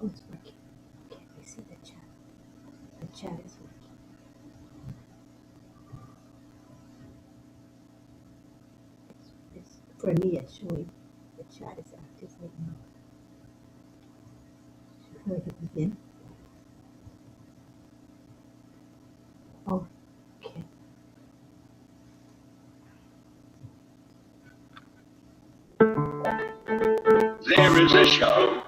Oh, it's working. Okay, I see the chat. The chat is working. For me, it's showing the chat is active right now. Should I begin? Oh, okay. There is a show.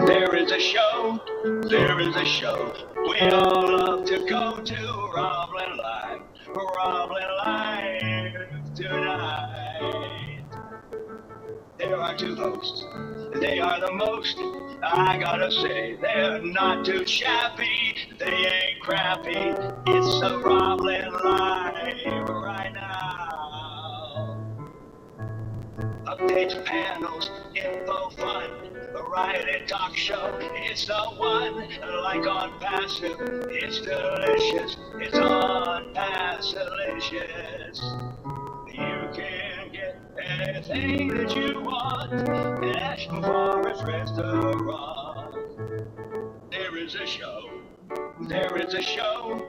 There is a show. There is a show. We all love to go to RobLynn Live. RobLynn Live tonight. There are two hosts. They are the most. I gotta say, they're not too shabby. They ain't crappy. It's a RobLynn Live right now. Updates, panels, info, fun, variety talk show. It's the one, like on Passive. It's delicious. It's on Passilicious. You can get anything that you want at Ashton Forest Restaurant. There is a show. There is a show.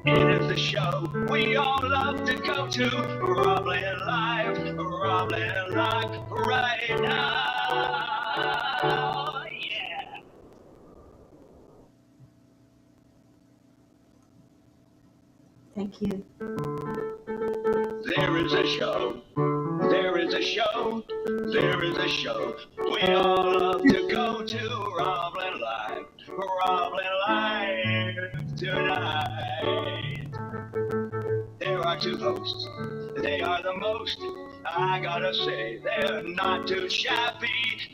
It is a show we all love to go to. RobLynn Live, RobLynn Live, right now. Yeah. Thank you. There is a show. There is a show. There is a show we all love to go to. RobLynn Live, RobLynn Live tonight. There are two hosts. They are the most. I gotta say, they're not too shabby.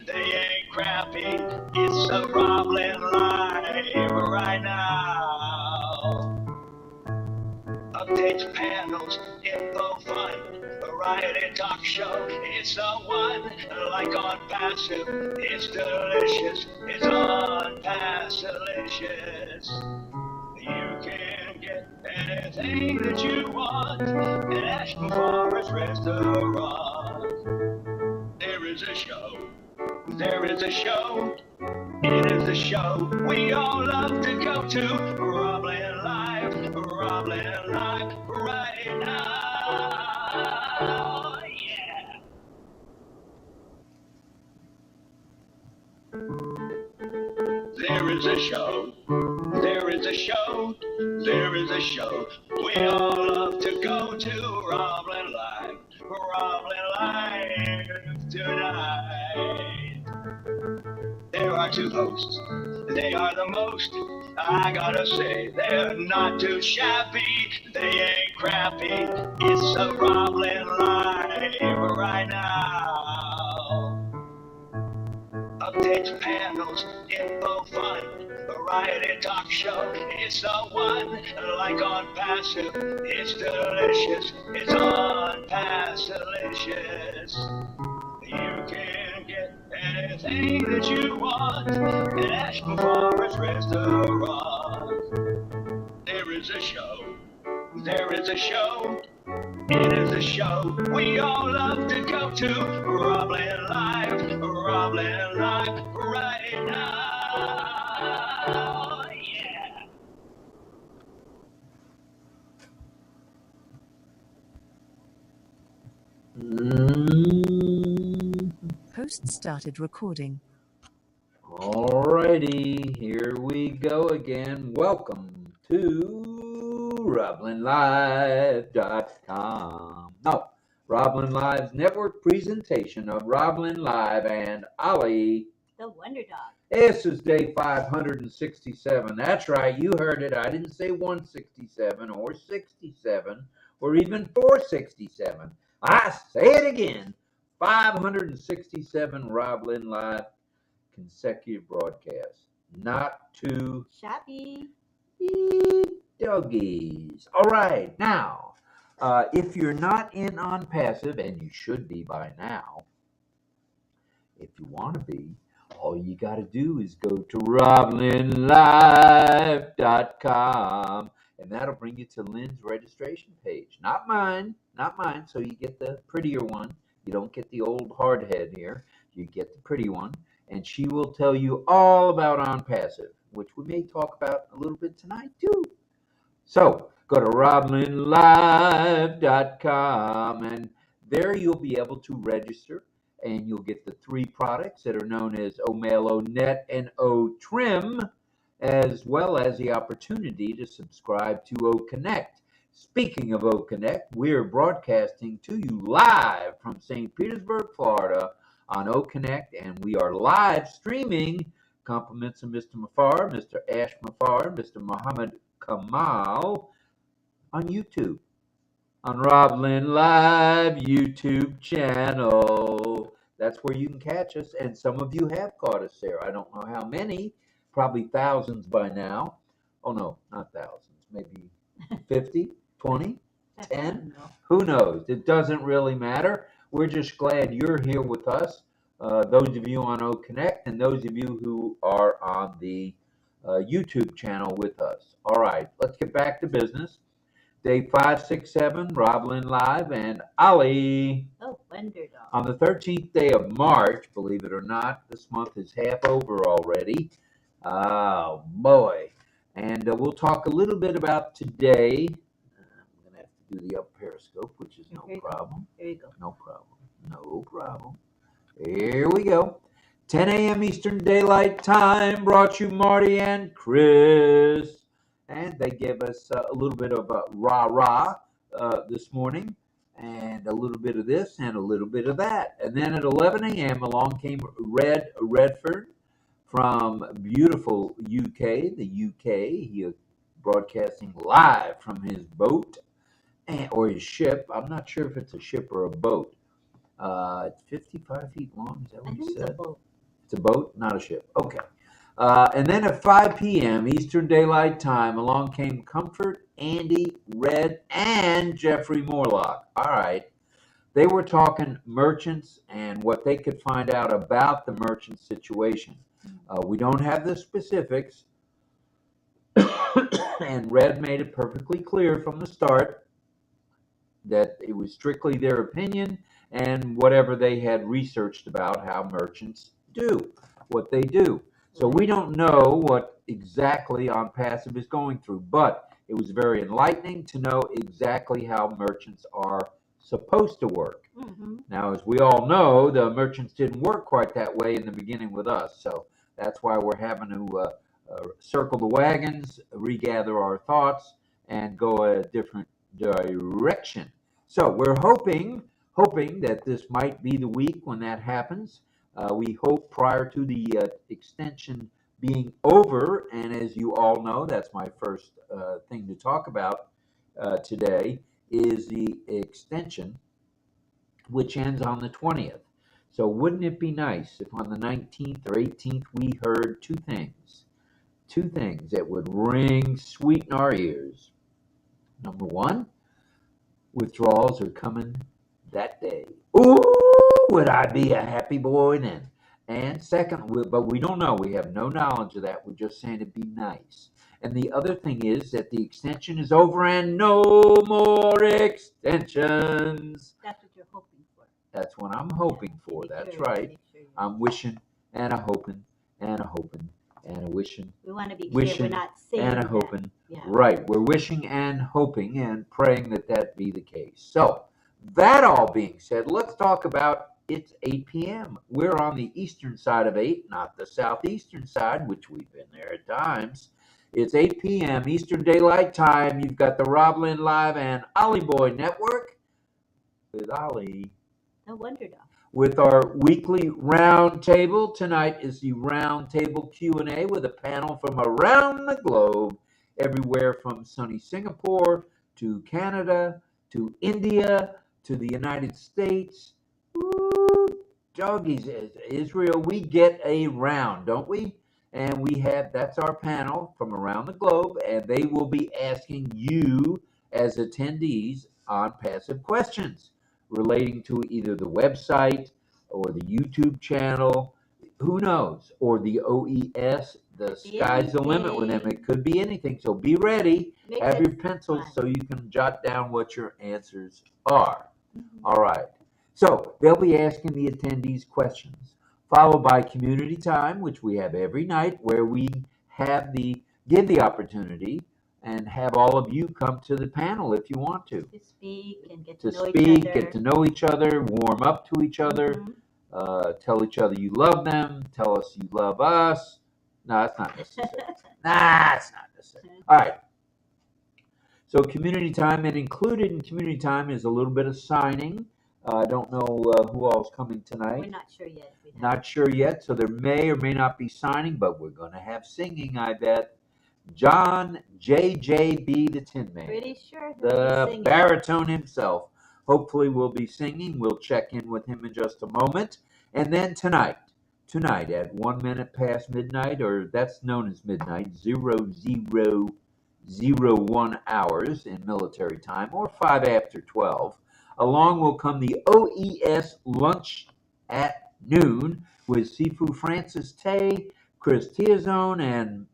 They ain't crappy. It's a RobLynn Live right now. Updates, panels, info, fun, variety talk show. It's the one, like on Passive. It's delicious. It's on Passilicious. You can get anything that you want at Ashton Forest Restaurant. There is a show. There is a show. It is a show we all love to go to. RobLynn Live, RobLynn Live, right now. Yeah. There is a show. There is a show. There is a show we all love to go to. RobLynn Live, RobLynn Live tonight. There are two hosts. They are the most. I gotta say, they're not too shabby. They ain't crappy. It's a RobLynn Live right now. Updates, panels, info, fun, variety talk show. It's the one, like on Passive. It's delicious. It's on Passilicious. You can get anything that you want at Ashton Forest Restaurant. There is a show. There is a show. It is a show we all love to go to. RobLynn Live, RobLynn Live, right now. Yeah. Host started recording. Alrighty, here we go again. Welcome to RobLynnLive.com. No, RobLynn Live's network presentation of RobLynn Live and Ali The Wonder Dog. This is day 567. That's right, you heard it. I didn't say 167 or 67 or even 467. I say it again. 567 RobLynn Live consecutive broadcasts. Not too Shabby. doggies. All right, now, if you're not in on passive, and you should be by now, if you want to be, all you got to do is go to roblynnlive.com, and that'll bring you to Lynn's registration page. Not mine, so you get the prettier one. You don't get the old hard head here. You get the pretty one, and she will tell you all about OnPassive, which we may talk about a little bit tonight too. So go to roblynnlive.com, and there you'll be able to register, and you'll get the 3 products that are known as OMail, ONet, and OTrim, as well as the opportunity to subscribe to OConnect. Speaking of OConnect, we're broadcasting to you live from St. Petersburg, Florida on OConnect, and we are live streaming. Compliments of Mr. Mafar, Mr. Ash Mafar, Mr. Muhammad Kamal on YouTube, on RobLynn Live YouTube channel. That's where you can catch us, and some of you have caught us there. I don't know how many, probably thousands by now. Oh no, not thousands, maybe 50, 20, 10, who knows? It doesn't really matter. We're just glad you're here with us, those of you on OConnect and those of you who are on the YouTube channel with us. All right, let's get back to business. Day 567, RobLynn Live, and Ali. Oh, Wonder Dog. On the 13th day of March, believe it or not, this month is half over already. Oh, boy. And we'll talk a little bit about today. I'm going to have to do the up periscope, which is no problem. There you go. No problem. No problem. Here we go. 10 a.m. Eastern Daylight Time, brought to you Marty and Chris. And they give us a little bit of a rah-rah this morning, and a little bit of this and a little bit of that. And then at 11 a.m. along came Redford from beautiful UK, the UK. He is broadcasting live from his boat or his ship. I'm not sure if it's a ship or a boat. It's 55 feet long. Is that what he said? It's a boat. It's a boat, not a ship. Okay. And then at 5 p.m. Eastern Daylight Time, along came Comfort, Andy, Red, and Jeffrey Morlock. All right. They were talking merchants and what they could find out about the merchant situation. We don't have the specifics. And Red made it perfectly clear from the start that it was strictly their opinion and whatever they had researched about how merchants do what they do. So we don't know what exactly OnPassive is going through, but it was very enlightening to know exactly how merchants are supposed to work. Mm-hmm. Now, as we all know, the merchants didn't work quite that way in the beginning with us, so that's why we're having to circle the wagons, regather our thoughts, and go a different direction. So we're hoping that this might be the week when that happens. We hope prior to the extension being over, and as you all know, that's my first thing to talk about today, is the extension, which ends on the 20th. So wouldn't it be nice if on the 19th or 18th we heard two things that would ring sweet in our ears. Number one, withdrawals are coming that day. Ooh, would I be a happy boy then? And second, but we don't know. We have no knowledge of that. We're just saying it'd be nice. And the other thing is that the extension is over and no more extensions. That's what you're hoping for. That's what I'm hoping for. That's right. I'm wishing and a hoping and a hoping and a wishing. We want to be clear. We're not saying and a that. hoping. Yeah. Right. We're wishing and hoping and praying that that be the case. So that all being said, let's talk about it's 8 p.m. We're on the eastern side of 8, not the southeastern side, which we've been there at times. It's 8 p.m. Eastern Daylight Time. You've got the RobLynn Live and Ollie Boy Network with Ollie. The Wonder Dog. with our weekly roundtable. Tonight is the roundtable Q&A with a panel from around the globe, everywhere from sunny Singapore to Canada to India to the United States. Woo, doggies, Israel, we get around, don't we? And that's our panel from around the globe, and they will be asking you as attendees on passive questions relating to either the website or the YouTube channel, who knows, or the OES. The sky's the limit with them. It could be anything. So be ready. Have your pencils so you can jot down what your answers are. All right. So they'll be asking the attendees questions, followed by community time, which we have every night, where we give the opportunity and have all of you come to the panel if you want to speak and get to to know speak, each other. get to know each other, warm up to each other, tell each other you love them, tell us you love us. No, that's not necessary. That's not necessary. All right. So community time, and included in community time is a little bit of signing. I don't know who all is coming tonight. We're not sure yet. Not sure yet, so there may or may not be signing, but we're going to have singing, I bet. John JJB, the Tin Man. Pretty sure. The baritone himself. Hopefully we'll be singing. We'll check in with him in just a moment. And then tonight at 1 minute past midnight, or that's known as midnight, 0001 hours in military time, or 5 after 12, along will come the OES lunch at noon with Sifu Francis Tay, Chris Tiazone, and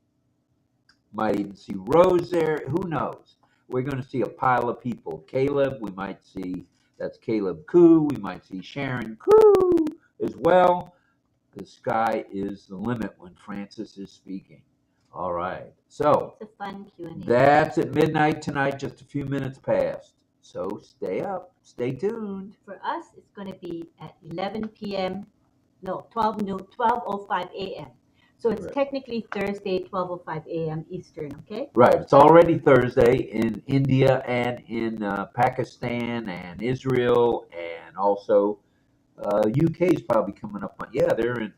might even see Rose there. Who knows? We're going to see a pile of people. Caleb, we might see, that's Caleb Koo. We might see Sharon Koo as well. The sky is the limit when Francis is speaking. All right. So it's a fun Q&A. That's at midnight tonight, just a few minutes past. So stay up. Stay tuned. For us, it's going to be at 11 p.m. No, 12:05 a.m. So it's technically Thursday, 12:05 a.m. Eastern, okay? Right. It's already Thursday in India and in Pakistan and Israel, and also UK is probably coming up on. Yeah, they're in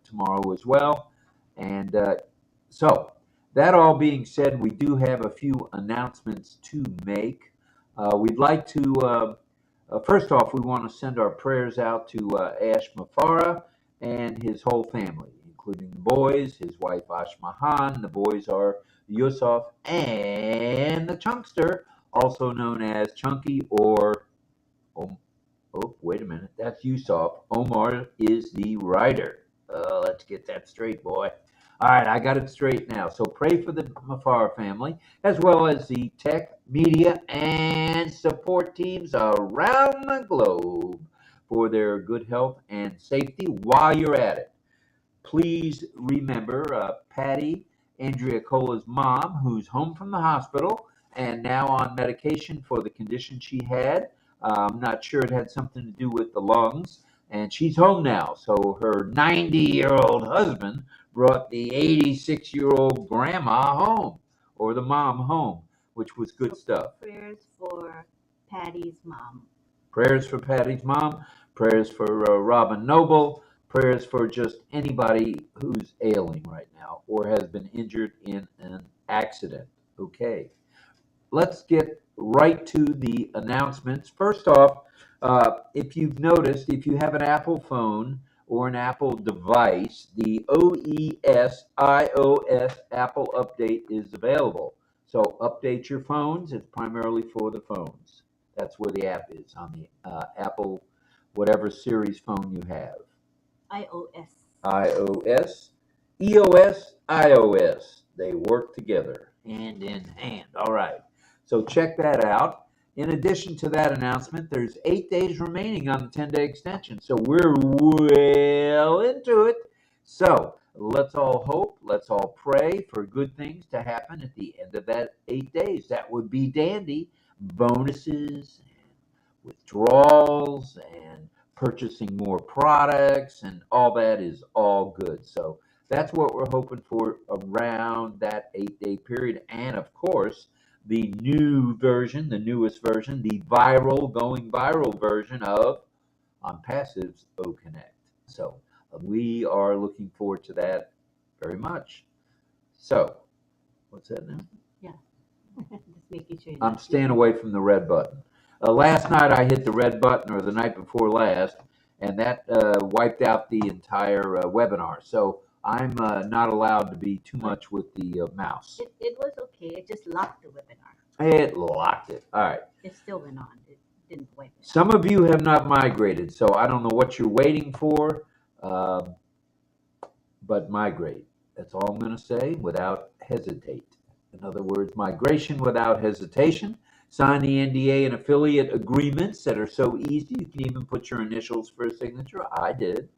tomorrow as well. And so that all being said, we do have a few announcements to make. We'd like to, first off, we want to send our prayers out to Ash Mafara and his whole family, including the boys, his wife Ashmahan. The boys are Yusuf and the Chunkster, also known as Chunky or, oh, wait a minute, that's Yusuf. Omar is the writer. Let's get that straight, boy. All right, I got it straight now. So pray for the Mafar family, as well as the tech, media, and support teams around the globe for their good health and safety while you're at it. Please remember Patty, Andrea Cola's mom, who's home from the hospital and now on medication for the condition she had. I'm not sure it had something to do with the lungs. And she's home now. So her 90-year-old husband brought the 86-year-old grandma home, or the mom home, which was good stuff. Prayers for Patty's mom. Prayers for Patty's mom. Prayers for Robin Noble. Prayers for just anybody who's ailing right now or has been injured in an accident. Okay. Let's get right to the announcements. First off, if you've noticed, if you have an Apple phone or an Apple device, the OES iOS Apple update is available. So update your phones. It's primarily for the phones. That's where the app is, on the Apple, whatever series phone you have. iOS, EOS, iOS. They work together, hand in hand. All right. So check that out. In addition to that announcement, there's 8 days remaining on the 10-day extension. So we're well into it. So let's all hope, let's all pray for good things to happen at the end of that 8 days. That would be dandy. Bonuses, and withdrawals, and purchasing more products, and all that is all good. So that's what we're hoping for around that 8-day period. And of course, the new version, the newest version, the going viral version of ONPASSIVE's OConnect. So we are looking forward to that very much. So, what's that now? Yeah. Just making sure. I'm staying away from the red button. Last night I hit the red button, or the night before last, and that wiped out the entire webinar. So I'm not allowed to be too much with the mouse. It was okay. It just locked the webinar. It locked it. All right. It still went on. It didn't wipe it. Some of you have not migrated, so I don't know what you're waiting for, but migrate. That's all I'm going to say without hesitate. In other words, migration without hesitation. Sign the NDA and affiliate agreements that are so easy. You can even put your initials for a signature. I did.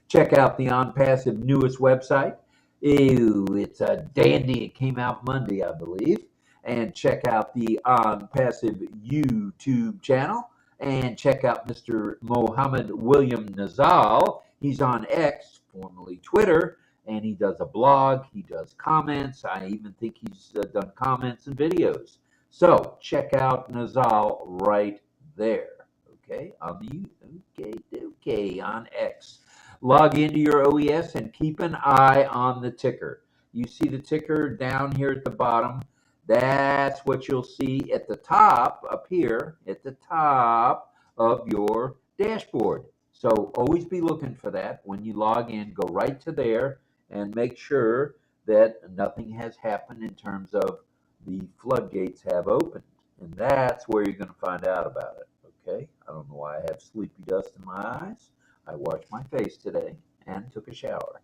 Check out the ONPASSIVE newest website. Ew, it's a dandy. It came out Monday, I believe. And check out the ONPASSIVE YouTube channel. And check out Mr. Mohammed William Nazal. He's on X, formerly Twitter, and he does a blog. He does comments. I even think he's done comments and videos. So check out Nazal right there. Okay, on the on X. Log into your OES and keep an eye on the ticker. You see the ticker down here at the bottom. That's what you'll see at the top up here, at the top of your dashboard. So always be looking for that. When you log in, go right to there and make sure that nothing has happened in terms of the floodgates have opened. And that's where you're going to find out about it. Okay? I don't know why I have sleepy dust in my eyes. I washed my face today and took a shower.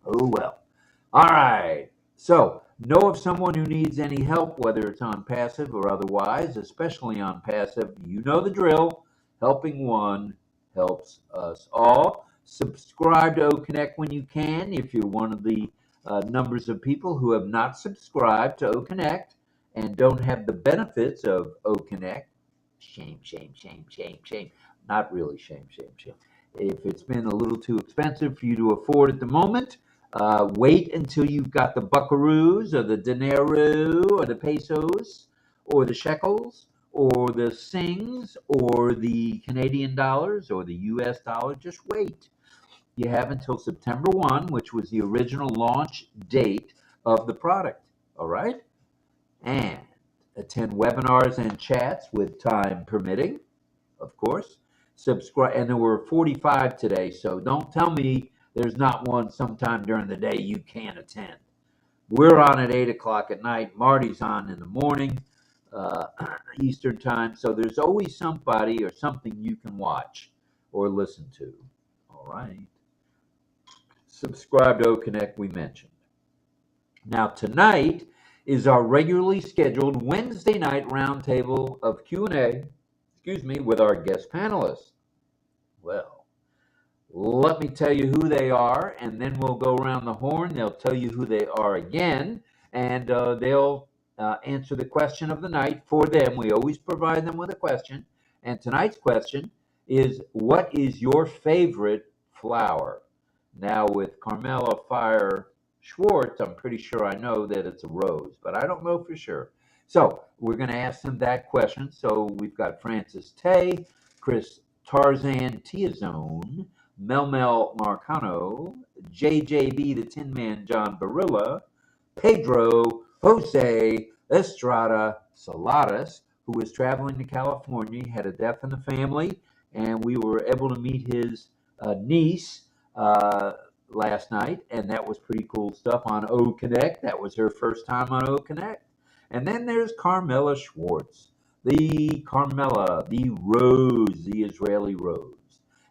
Oh well. All right. So know of someone who needs any help, whether it's ONPASSIVE or otherwise, especially ONPASSIVE. You know the drill. Helping one helps us all. Subscribe to OConnect when you can. If you're one of the numbers of people who have not subscribed to OConnect and don't have the benefits of OConnect, shame, shame, shame, shame, shame. Not really shame, shame, shame. If it's been a little too expensive for you to afford at the moment, wait until you've got the buckaroos or the dinero or the pesos or the shekels or the sings or the Canadian dollars or the US dollar. Just wait. You have until September 1, which was the original launch date of the product. All right? And attend webinars and chats with time permitting, of course. Subscribe, and there were 45 today, so don't tell me there's not one sometime during the day you can't attend. We're on at 8 o'clock at night. Marty's on in the morning, Eastern time. So there's always somebody or something you can watch or listen to. All right. Subscribe to OConnect we mentioned. Now tonight is our regularly scheduled Wednesday night roundtable of Q&A, with our guest panelists. Well, let me tell you who they are, and then we'll go around the horn. They'll tell you who they are again, and they'll answer the question of the night for them. We always provide them with a question, and tonight's question is, what is your favorite flower? Now, with Carmela Fire Schwartz, I'm pretty sure I know that it's a rose, but I don't know for sure. So we're going to ask them that question. So we've got Francis Tay, Chris Tarzan Tiazone, Mel Marcano, JJB the Tin Man John Barilla, Pedro Jose Estrada Saladas, who was traveling to California, had a death in the family, and we were able to meet his niece last night, and that was pretty cool stuff on OConnect. That was her first time on OConnect. And then there's Carmela Schwartz, the Carmela, the Rose, the Israeli Rose.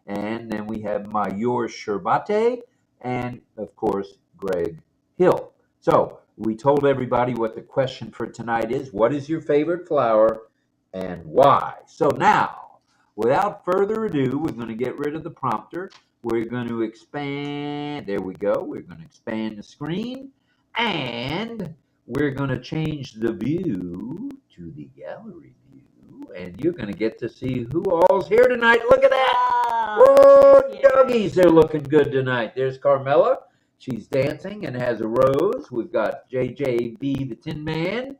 And then we have Mayor Sherbate and, of course, Greg Hill. So we told everybody what the question for tonight is. What is your favorite flower and why? So now, without further ado, we're going to get rid of the prompter. We're going to expand. There we go. We're going to expand the screen. And we're going to change the view to the gallery view. And you're going to get to see who all's here tonight. Look at that. Oh, doggies, they're looking good tonight. There's Carmela. She's dancing and has a rose. We've got JJB the Tin Man.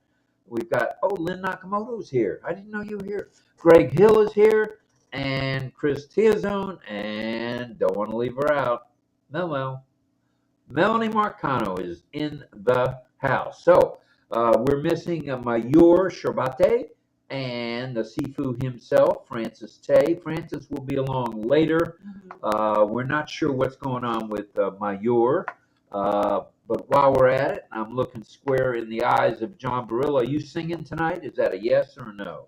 We've got, Lynn Nakamoto's here. I didn't know you were here. Greg Hill is here. and Chris Tiazone, and don't want to leave her out, Melanie Marcano is in the house. So we're missing Mayur Sherbate and the Sifu himself, Francis Tay. Francis will be along later. We're not sure what's going on with Mayur. But while we're at it, I'm looking square in the eyes of John Barillo. Are you singing tonight? Is that a yes or a no?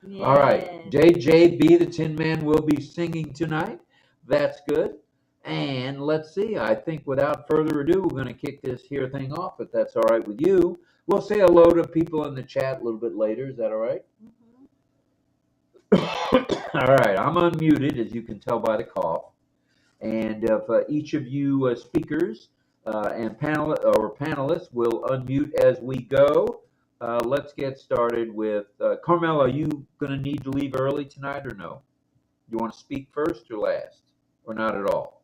Yes. All right. JJB, the Tin Man, will be singing tonight. That's good. And let's see. I think without further ado, we're going to kick this here thing off, if that's all right with you. We'll say hello to people in the chat a little bit later. Is that all right? All right. I'm unmuted, as you can tell by the cough. And if each of you speakers and panelists will unmute as we go, let's get started with Carmel. Are you going to need to leave early tonight or no? You want to speak first or last, or not at all?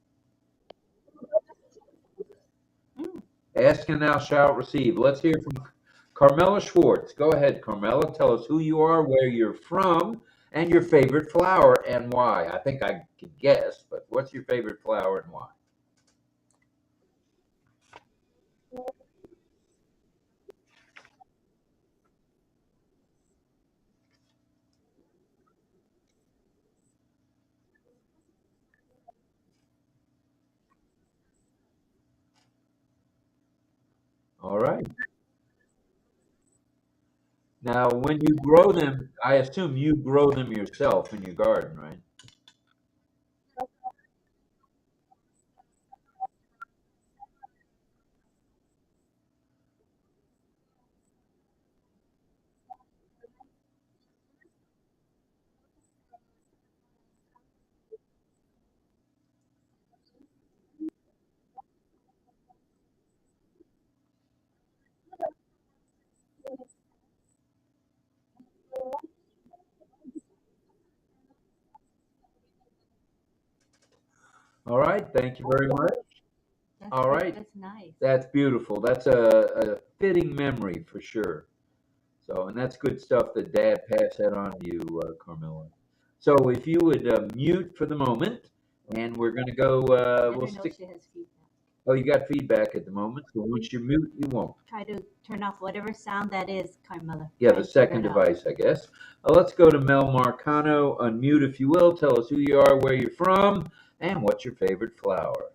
Ask and thou shalt receive. Let's hear from Carmela Schwartz. Go ahead, Carmela. Tell us who you are, where you're from, and your favorite flower and why. I think I could guess, but what's your favorite flower and why? All right. Now, when you grow them, I assume you grow them yourself in your garden, right? All right. Thank you very much. All right. That's nice. That's beautiful. That's a fitting memory for sure. So, and that's good stuff that Dad passed that on to you, Carmela. So, if you would mute for the moment, and we're going to go, Let we'll her know stick. she has feedback. Oh, you got feedback at the moment. So, once you mute, you won't. Try to turn off whatever sound that is, Carmela. Yeah, Try the to figure second it out. device, I guess. Let's go to Mel Marcano. Unmute, if you will. Tell us who you are, where you're from, and what's your favorite flower.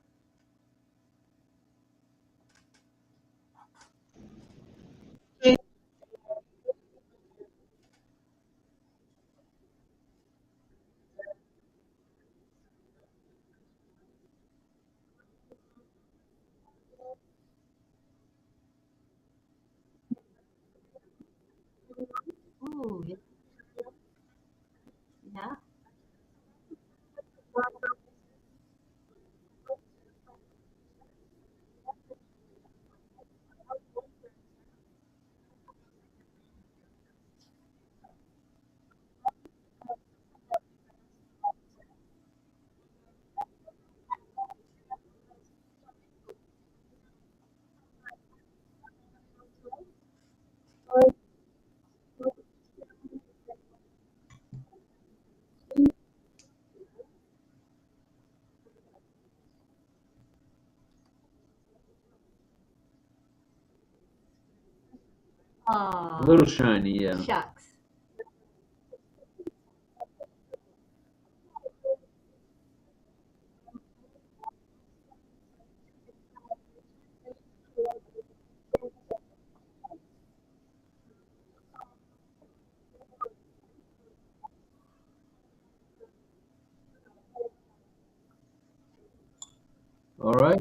Ooh, yeah. A little shiny, yeah. Shucks. All right.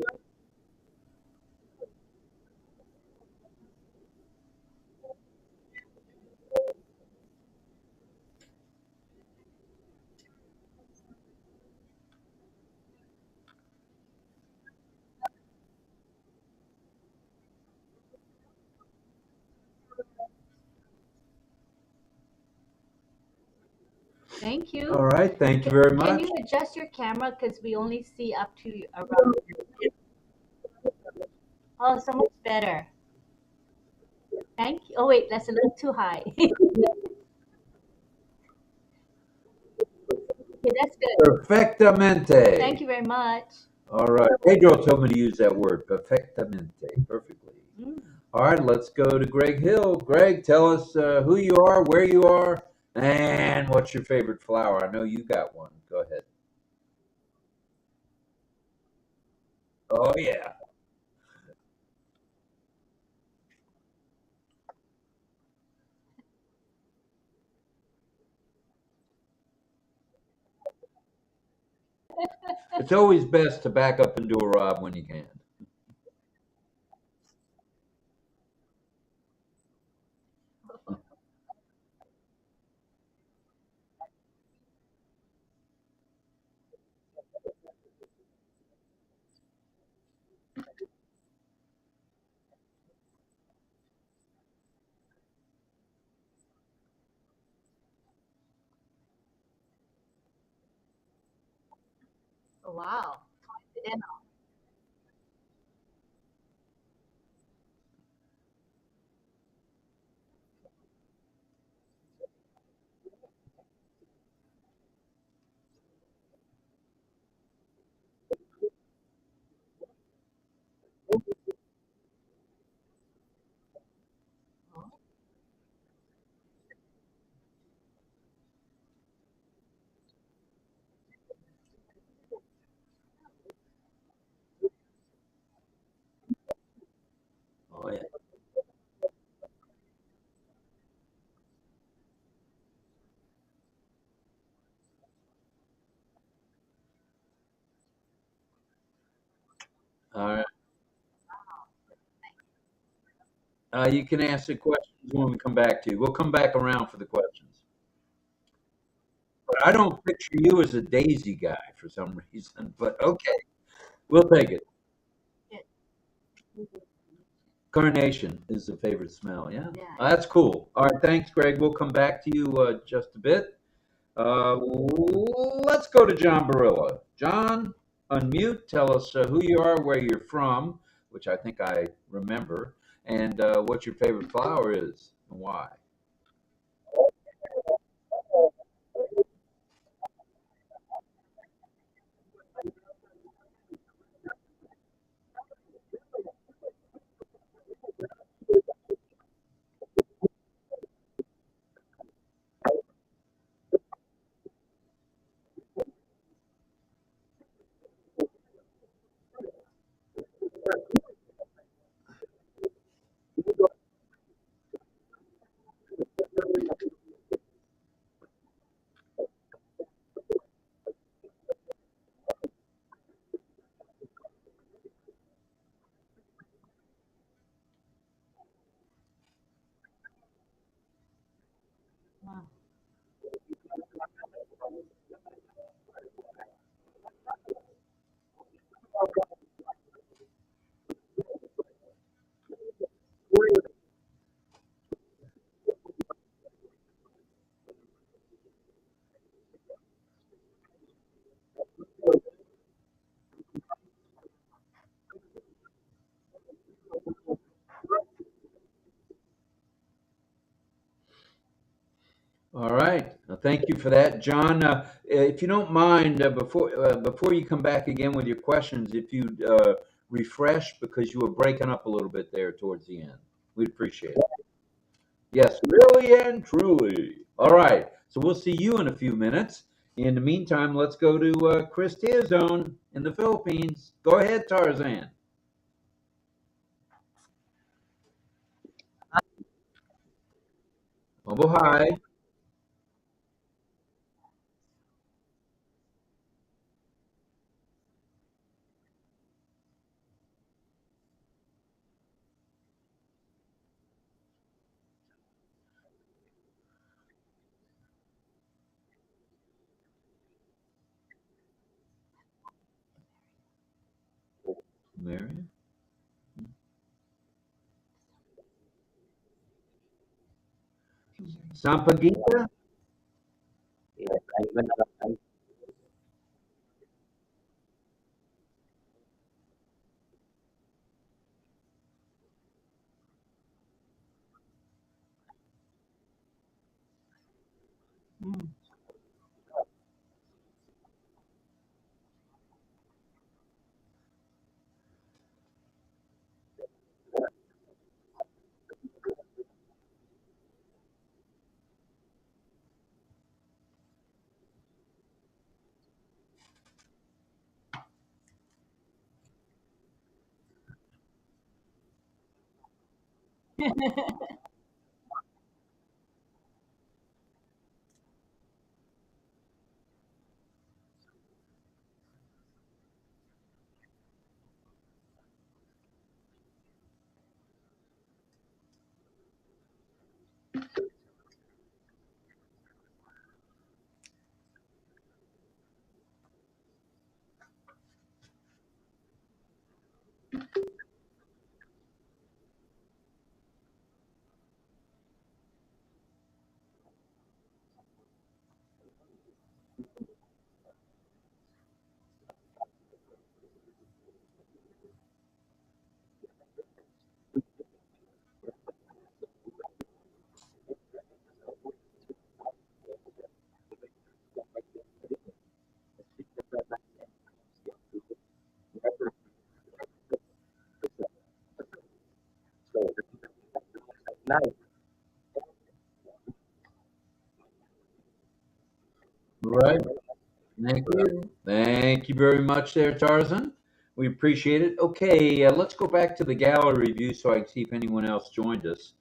Thank you. All right. Thank you very Can much. you adjust your camera because we only see up to around? Oh, so much better. Thank you. Oh wait, that's a little too high. Okay, that's good. Perfectamente. Thank you very much. All right. Pedro told me to use that word, perfectamente, perfectly. Mm. All right, let's go to Greg Hill. Greg, tell us who you are, where you are, and what's your favorite flower. I know you got one. Go ahead. Oh, yeah. It's always best to back up and do a Rob when you can. Oh, wow. Coincidental. Oh, yeah. All right. You can ask the questions when we come back to you. We'll come back around for the questions. But I don't picture you as a daisy guy for some reason. But okay, we'll take it. Yeah. Carnation is the favorite smell. Yeah. Yeah. That's cool. All right. Thanks, Greg. We'll come back to you just a bit. Let's go to John Barilla. John, unmute. Tell us who you are, where you're from, which I think I remember, and what your favorite flower is and why. Wow. All right. Thank you for that, John. If you don't mind, before you come back again with your questions, if you refresh because you were breaking up a little bit there towards the end, we'd appreciate it. Yes, really and truly. All right. So we'll see you in a few minutes. In the meantime, let's go to Chris Zone in the Philippines. Go ahead, Tarzan. Mabuhay. Marion. Sampaguita. Mm. Right. Thank you. Thank you very much there, Tarzan. We appreciate it. Okay, let's go back to the gallery view so I can see if anyone else joined us.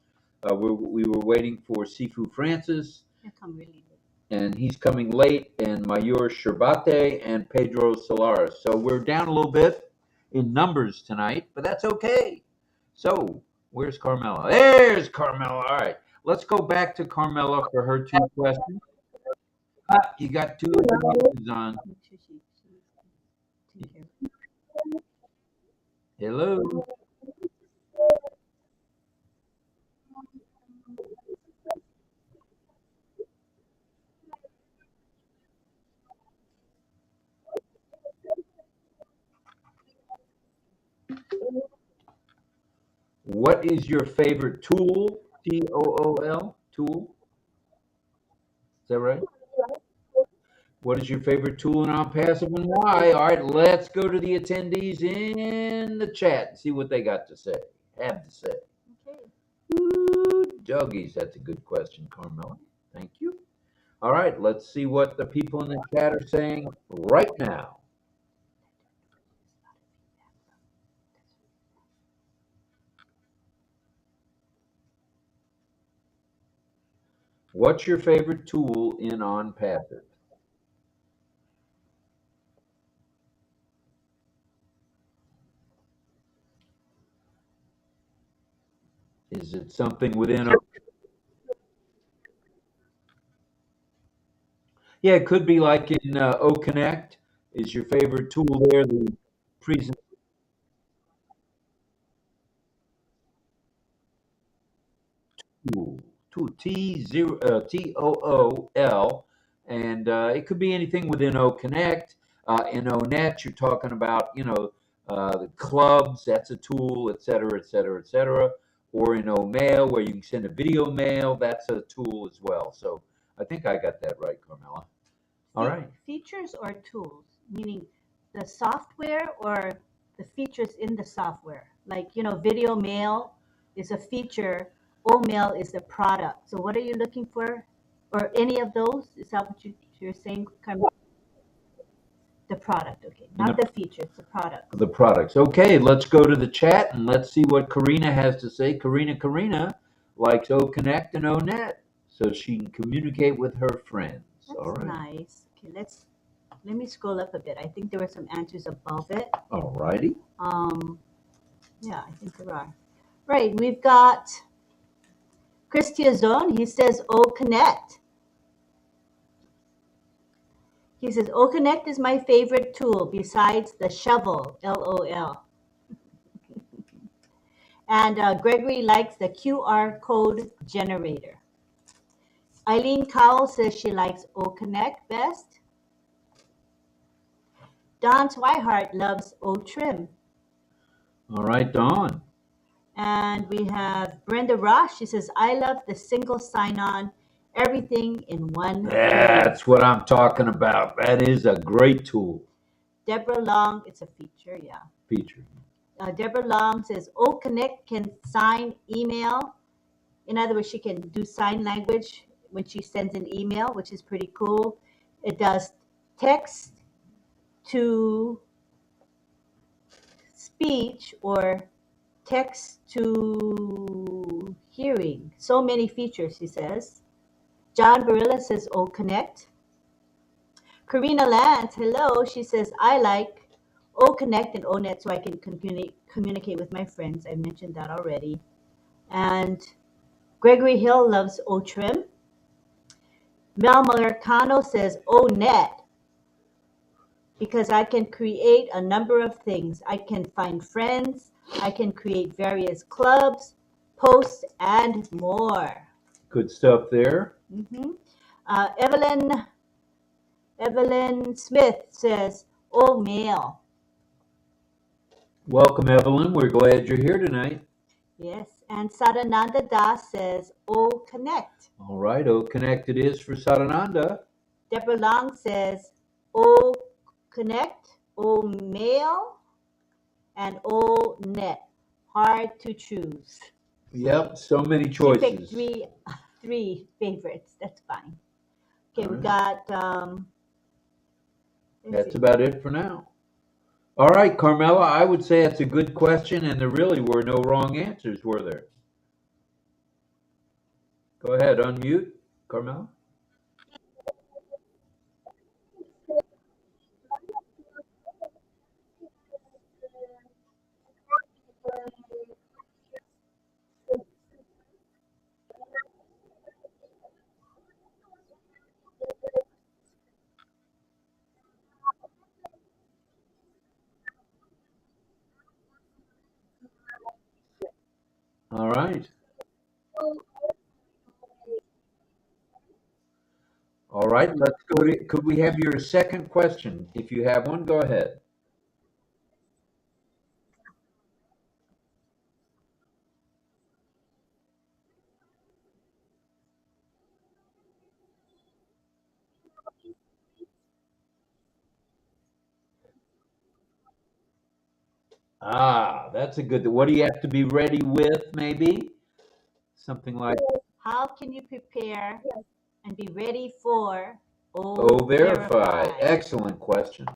We were waiting for Sifu Francis, You come really late. and he's coming late, and Mayur Sherbate and Pedro Solares. So we're down a little bit in numbers tonight, but that's okay. So where's Carmela? There's Carmela. All right, let's go back to Carmela for her two questions. Ah, you got two devices on. Make sure she take care. Hello. What is your favorite tool? TOOL tool. Is that right? What is your favorite tool in OnPassive and why? All right, let's go to the attendees in the chat and see what they got to say. Have to say. Okay. Ooh, doggies, that's a good question, Carmela. Thank you. All right, let's see what the people in the chat are saying right now. What's your favorite tool in OnPassive? Is it something within? Yeah, it could be like in OConnect. Is your favorite tool there the present tool? Tool TOOL, and it could be anything within OConnect. In ONet, you're talking about the clubs. That's a tool, et cetera, et cetera, et cetera. Or in OMail, where you can send a video mail. That's a tool as well. So I think I got that right, Carmela. All right. Features or tools, meaning the software or the features in the software. Like, video mail is a feature, OMail is the product. So what are you looking for? Or any of those? Is that what you're saying? The product, okay. Not the features, the product. The products. Okay, let's go to the chat and let's see what Karina has to say. Karina likes OConnect and ONet so she can communicate with her friends. That's All right. nice. Okay, let me scroll up a bit. I think there were some answers above it. All righty. Yeah, I think there are. Right, we've got Christiazone. He says OConnect. He says OConnect is my favorite tool besides the shovel, LOL. And Gregory likes the QR code generator. Eileen Cowell says she likes OConnect best. Dawn Swihart loves OTrim. All right, Dawn. And we have Brenda Ross. She says, I love the single sign-on, everything in one. That's what I'm talking about. That is a great tool. Deborah Long, it's a feature, yeah. Feature. Deborah Long says, OConnect can sign email. In other words, she can do sign language when she sends an email, which is pretty cool. It does text to speech or text to delivering so many features, he says. John Barilla says, oh, connect. Karina Lance, hello. She says, I like O Connect and ONet so I can communicate with my friends. I mentioned that already. And Gregory Hill loves O Trim. Mel Malercano says, ONet because I can create a number of things. I can find friends. I can create various clubs, posts, and more. Good stuff there. Mm-hmm. Evelyn Smith says, oh, mail. Welcome, Evelyn. We're glad you're here tonight. Yes, and Sadananda Das says, oh, connect. All right, oh, connect it is for Sarananda. Deborah Long says, oh, connect, oh, mail, and oh, net. Hard to choose. Yep, so many She choices. picked three favorites. That's fine. Okay, we got. That's about it for now. All right, Carmela, I would say that's a good question, and there really were no wrong answers, were there? Go ahead, unmute, Carmela. All right. All right, let's go to, could we have your second question? If you have one, go ahead. Ah, that's a good, what do you have to be ready with, maybe? Something like, How can you prepare and be ready for oh, verify. Excellent question.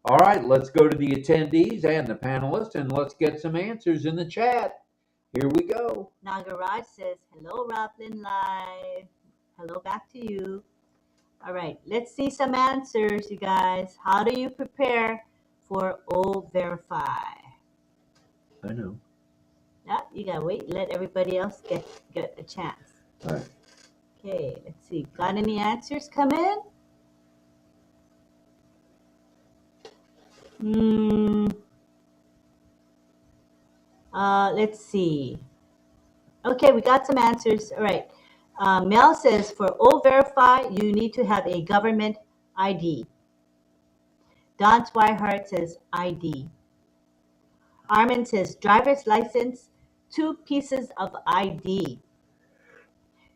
All right, let's go to the attendees and the panelists, and let's get some answers in the chat. Here we go. Nagaraj says, hello, RobLynn Live. Hello back to you. All right, let's see some answers, you guys. How do you prepare for O Verify? I know. Yeah, you gotta wait. Let everybody else get a chance. All right. Okay, let's see. Got any answers come in? Let's see. Okay, we got some answers. All right. Mel says for O Verify, you need to have a government ID. Don Swihart says ID. Armin says driver's license, 2 pieces of ID.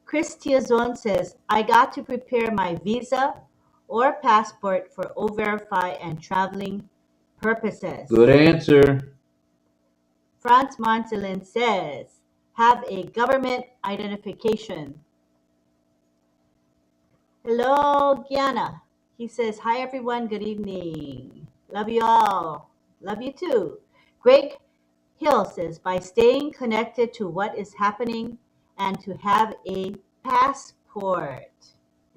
Chris Tiazon says, I got to prepare my visa or passport for O-Verify and traveling purposes. Good answer. Franz Marcelin says, have a government identification. Hello, Gianna. He says, hi, everyone. Good evening. Love you all. Love you too. Greg Hill says, by staying connected to what is happening and to have a passport.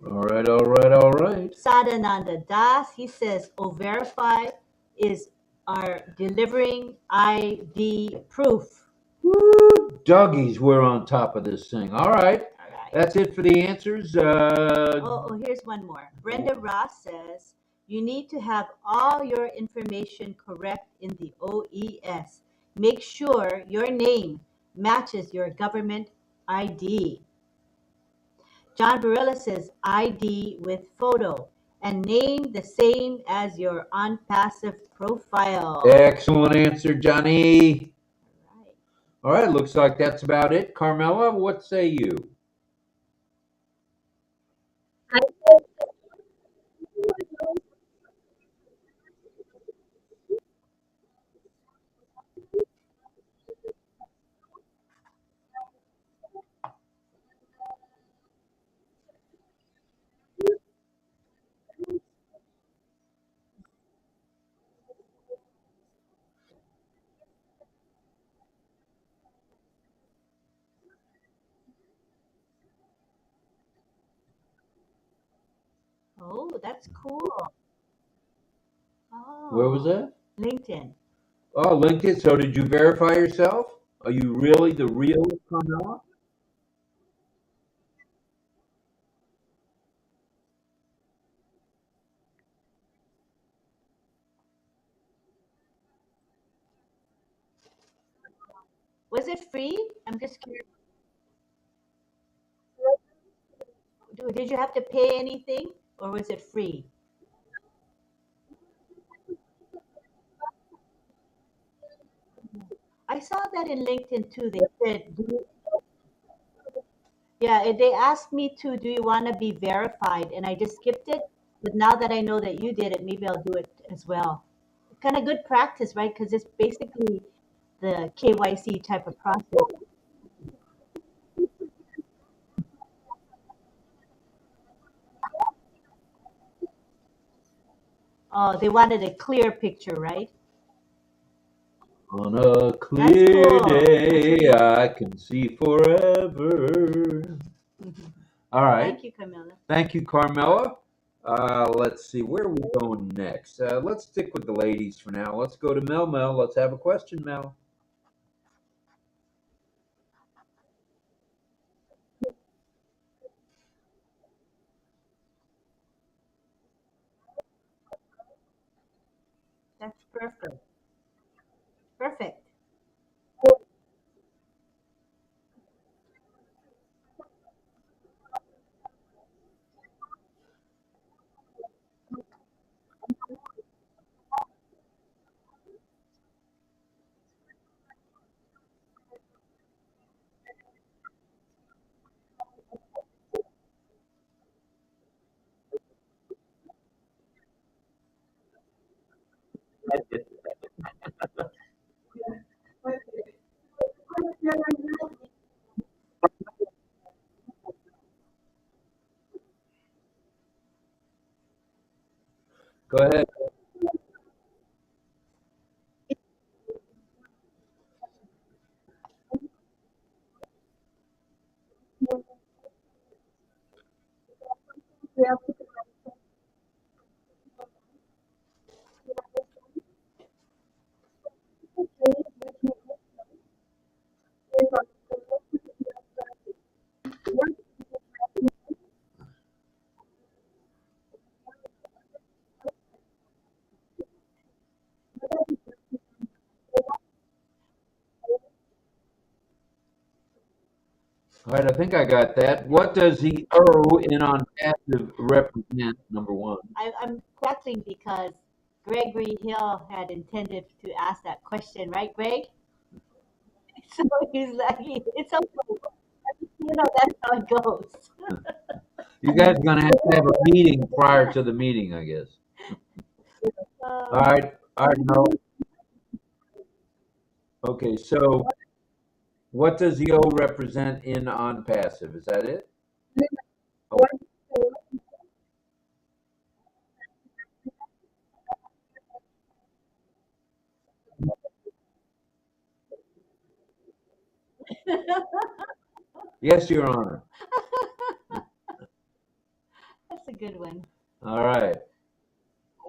All right, all right, all right. Sadananda Das, he says, O-Verify is our delivering ID proof. Woo, doggies, we're on top of this thing. All right. All right. That's it for the answers. Here's one more. Brenda Ross says, you need to have all your information correct in the OES. Make sure your name matches your government ID. John Barilla says ID with photo and name the same as your ONPASSIVE profile. Excellent answer, Johnny. All right, looks like that's about it. Carmela, what say you? Ooh, that's cool. Where was Oh, that? LinkedIn. Oh, LinkedIn. So did you verify yourself? Are you really the real Carmela? Was it free? I'm just curious. Did you have to pay anything or was it free? I saw that in LinkedIn too. They said, yeah, they asked me to, do you want to be verified? And I just skipped it. But now that I know that you did it, maybe I'll do it as well. Kind of good practice, right? Because it's basically the KYC type of process. Oh, they wanted a clear picture, right? On a That's clear cool. That's day, really I can see forever. All right. Thank you, Camilla. Thank you, Carmela. Let's see, where are we going next? Let's stick with the ladies for now. Let's go to Mel. Mel, let's have a question, Mel. That's perfect. Perfect. Go ahead. All right, I think I got that. What does the O in on passive represent? Number one. I'm chuckling because Gregory Hill had intended to ask that question, right, Greg? So he's like, it's okay. That's how it goes. You guys are going to have a meeting prior to the meeting, I guess. All Uh, right. All right, Mel. Okay, so what does the O represent in on passive? Is that it? Oh, yes, Your Honor. that's a good one. All right.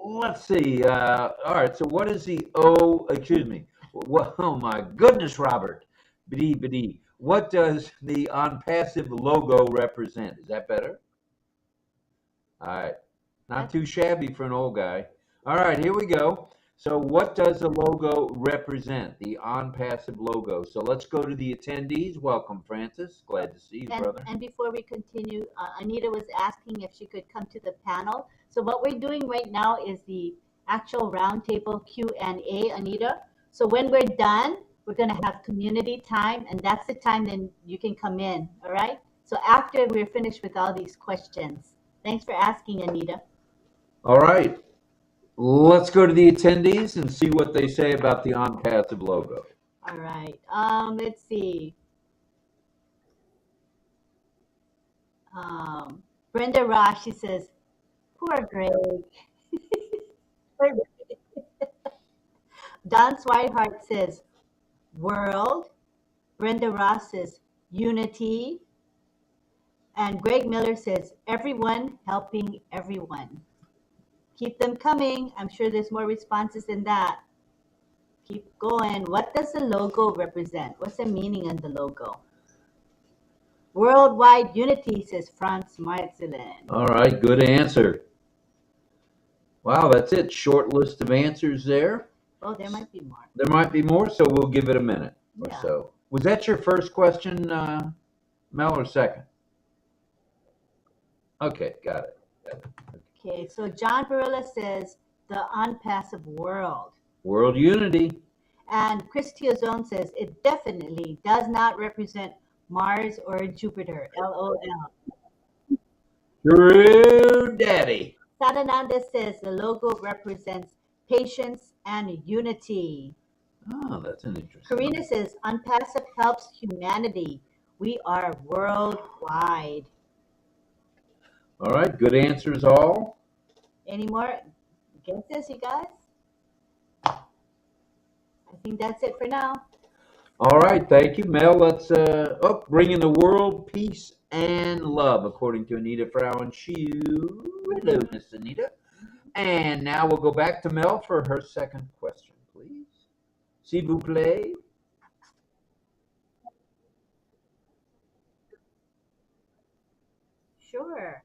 Let's see. All right. So, what is the O? Excuse me. What? Oh my goodness, Robert. Biddy biddy. What does the on passive logo represent? Is that better? All right. Not That's too shabby for an old guy. All right. Here we go. So, what does the logo represent? The on passive logo. So, let's go to the attendees. Welcome, Francis. Glad to see you, brother. and before we continue, Anita was asking if she could come to the panel. So what we're doing right now is the actual roundtable Q&A, Anita. So when we're done, we're going to have community time, and that's the time then you can come in. All right. So after we're finished with all these questions, thanks for asking, Anita. All right. Let's go to the attendees and see what they say about the on passive logo. All right. Let's see. Um, Brenda Ross, she says, poor Greg. Poor Greg. Don Swihart says, world. Brenda Ross says, unity. And Greg Miller says, everyone helping everyone. Keep them coming. I'm sure there's more responses than that. Keep going. What does the logo represent? What's the meaning of the logo? Worldwide unity, says Franz Marzelin. All right, good answer. Wow, that's it. Short list of answers there. Oh, there might be more. There might be more, so we'll give it a minute or Yeah. so. Was that your first question, Mel, or second? Okay, got it. Okay, so John Barilla says the unpassive world. World unity. And Chris Tiazone says it definitely does not represent Mars or Jupiter. LOL. True daddy. Sadananda says the logo represents patience and unity. Oh, that's an interesting. Karina says unpassive helps humanity. We are worldwide. All right, good answers all. Any more guesses, you guys? I think that's it for now. All right, thank you, Mel. Let's bringing the world peace and love, according to Anita Frauenschuh. Hello, Miss Anita. And now we'll go back to Mel for her second question, please. S'il vous plaît. Sure.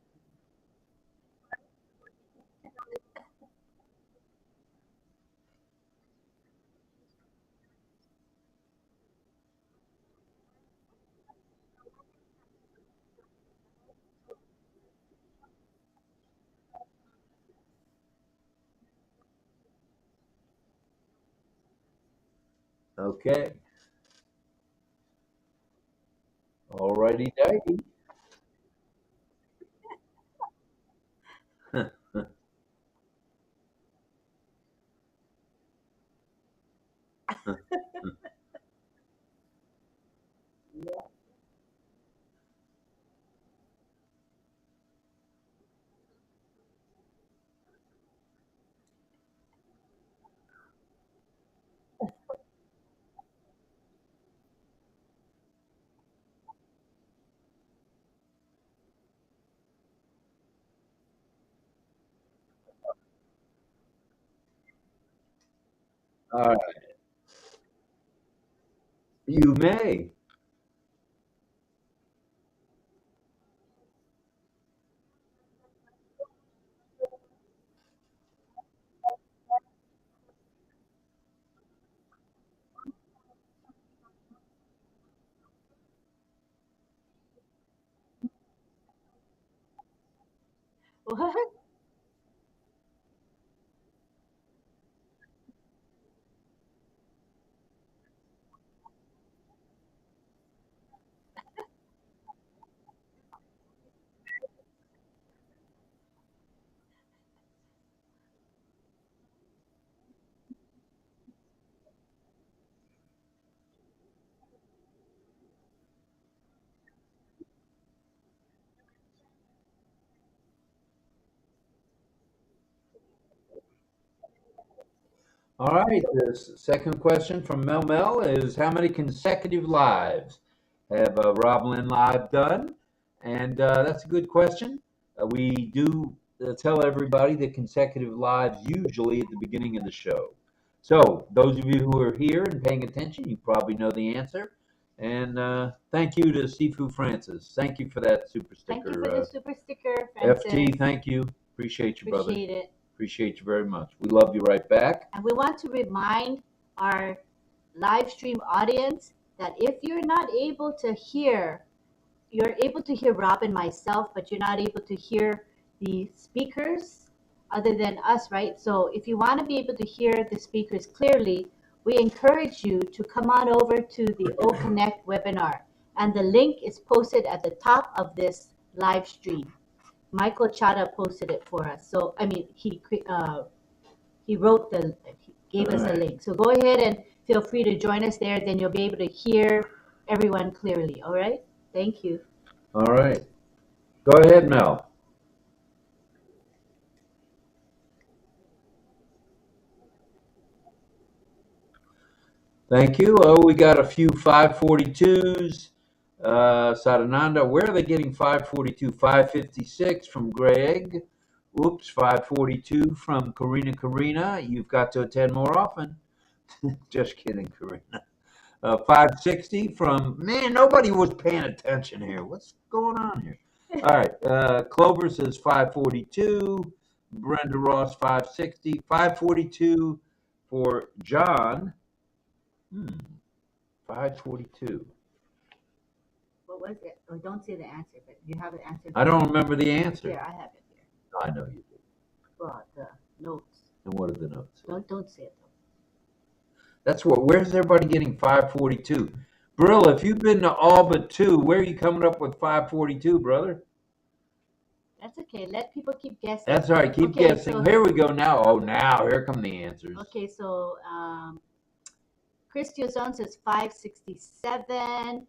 Okay. All righty, Daggy. All right. You may. What? All right. The second question from Mel is how many consecutive lives have RobLynn Live done? And that's a good question. We do tell everybody the consecutive lives usually at the beginning of the show. So those of you who are here and paying attention, you probably know the answer. And thank you to Sifu Francis. Thank you for that super sticker. Thank you for the super sticker, Francis. FT, thank you. Appreciate you, brother. Appreciate it. Appreciate you very much. We love you right back. And we want to remind our live stream audience that if you're not able to hear, you're able to hear Rob and myself, but you're not able to hear the speakers other than us, right? So if you want to be able to hear the speakers clearly, we encourage you to come on over to the O Connect webinar. And the link is posted at the top of this live stream. Michael Chata posted it for us. So, I mean, he wrote he gave us a link. So go ahead and feel free to join us there. Then you'll be able to hear everyone clearly. All right. Thank you. All right. Go ahead, Mel. Thank you. Oh, we got a few 542s. Sadananda, where are they getting 542? 556 from Greg. Oops, 542 from Karina. You've got to attend more often. Just kidding, Karina. 560 from, man, nobody was paying attention here. What's going on here? All right. Clover says 542. Brenda Ross, 560. 542 for John. 542. What was it? Oh, don't say the answer, but you have the answer. I don't remember the answer. Here, I have it here. I know you do. Well, the notes. And what are the notes? Don't say it though. That's what. Where's everybody getting 542? Brill, if you've been to all but two, where are you coming up with 542, brother? That's okay. Let people keep guessing. That's all right. Keep guessing. So, here we go now. Oh, now here come the answers. Okay, so Chris Diozon says 567.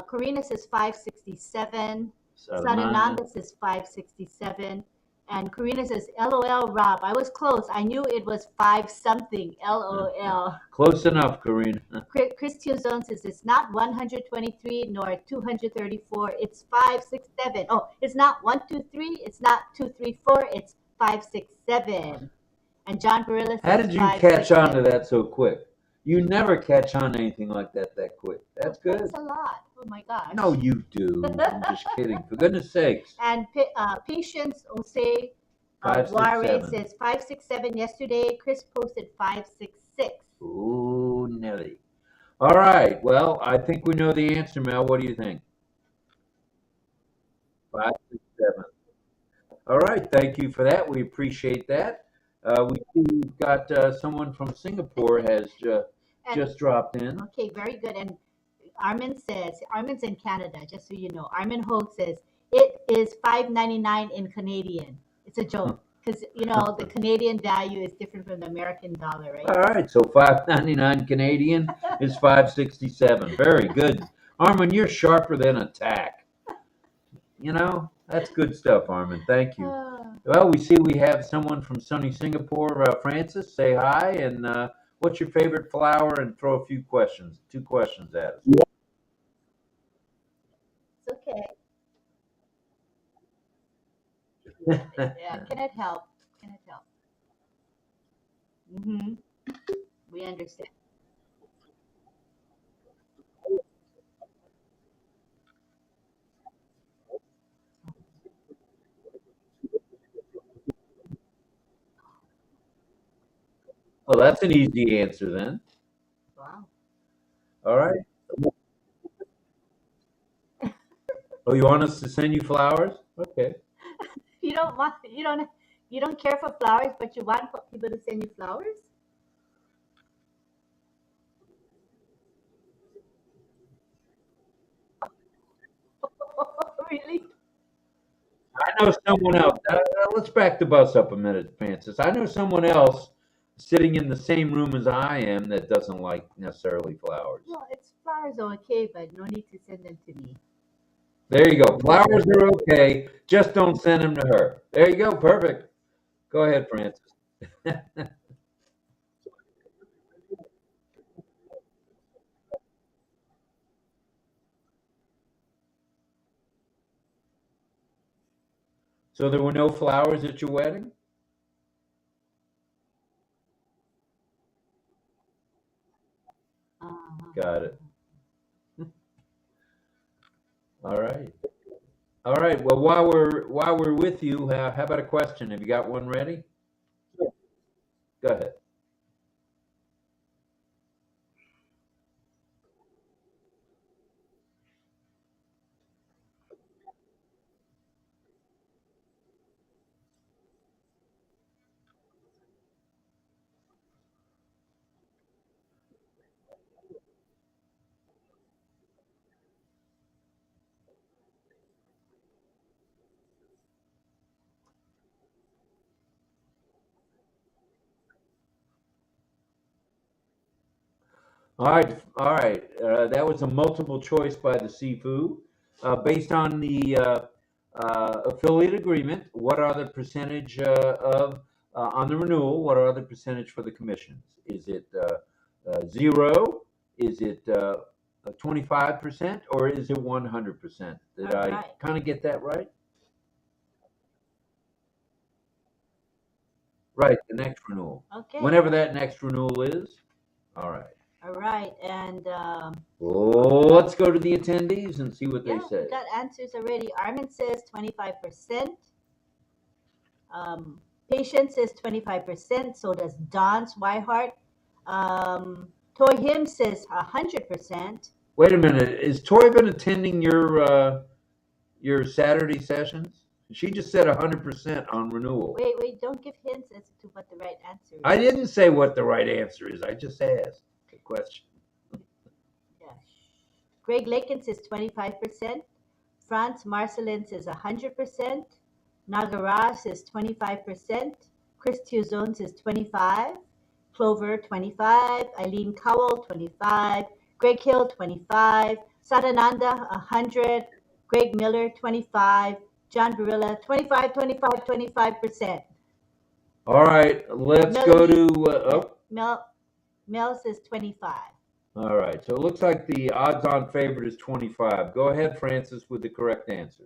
Karina says 567. Sadananda says 567. And Karina says, LOL, Rob. I was close. I knew it was 5 something. LOL. Close enough, Karina. Chris Diozon says it's not 123 nor 234. It's 567. Oh, it's not 123. It's not 234. It's 567. And John Barilla says, how did you catch on to that so quick? You never catch on to anything like that quick. That's good. That's a lot. Oh my gosh. No, you do. I'm just kidding. For goodness sakes. And Patience Osei Ware says 567 yesterday. Chris posted 566. Ooh, Nelly. All right. Well, I think we know the answer, Mel. What do you think? 567. All right. Thank you for that. We appreciate that. We've got someone from Singapore has just dropped in. Okay, very good. And Armin says, Armin's in Canada, just so you know. Armin Hogue says, it is $5.99 in Canadian. It's a joke because, you know, the Canadian value is different from the American dollar, right? All right, so $5.99 Canadian is $5.67. Very good. Armin, you're sharper than a tack. You know, that's good stuff, Armin. Thank you. Well, we have someone from sunny Singapore. Francis, say hi, and what's your favorite flower? And throw a few questions, 2 questions at us. It's okay. Yeah, can it help? Can it help? We understand. Well, that's an easy answer then. Wow. All right. Oh, you want us to send you flowers? Okay. You don't care for flowers, but you want people to send you flowers? Really? I know someone else. Let's back the bus up a minute, Francis. I know someone else sitting in the same room as I am that doesn't like necessarily flowers. Well, flowers are okay, but no need to send them to me. There you go. Flowers are okay. Just don't send them to her. There you go. Perfect. Go ahead, Francis. So there were no flowers at your wedding? Got it. All right. All right. Well, while we're with you, how about a question? Have you got one ready? Sure. Go ahead. All right, all right. That was a multiple choice by the Sifu. Based on the affiliate agreement, what are the percentage on the renewal? What are the percentage for the commissions? Is it 0? Is it 25%, or is it 100%? Did I kind of get that right? Right, the next renewal. Okay. Whenever that next renewal is. All right. All right. And Let's go to the attendees and see what yeah, they say. we got answers already. Armin says 25%. Patience says 25%. So does Don Swihart. Toy Him says 100%. Wait a minute. Is Tori been attending your Saturday sessions? She just said 100% on renewal. Wait, don't give hints as to what the right answer is. I didn't say what the right answer is. I just asked the question. Yeah. Greg Lakin says 25%. Franz Marcelin says 100%. Nagaraj says 25%. Chris Tuzone says 25. Clover 25. Eileen Cowell 25. Greg Hill 25. Sadananda 100. Greg Miller 25. John Barilla 25%. All right, let's go to Mel says 25. All right, so it looks like the odds-on favorite is 25. Go ahead, Francis, with the correct answer.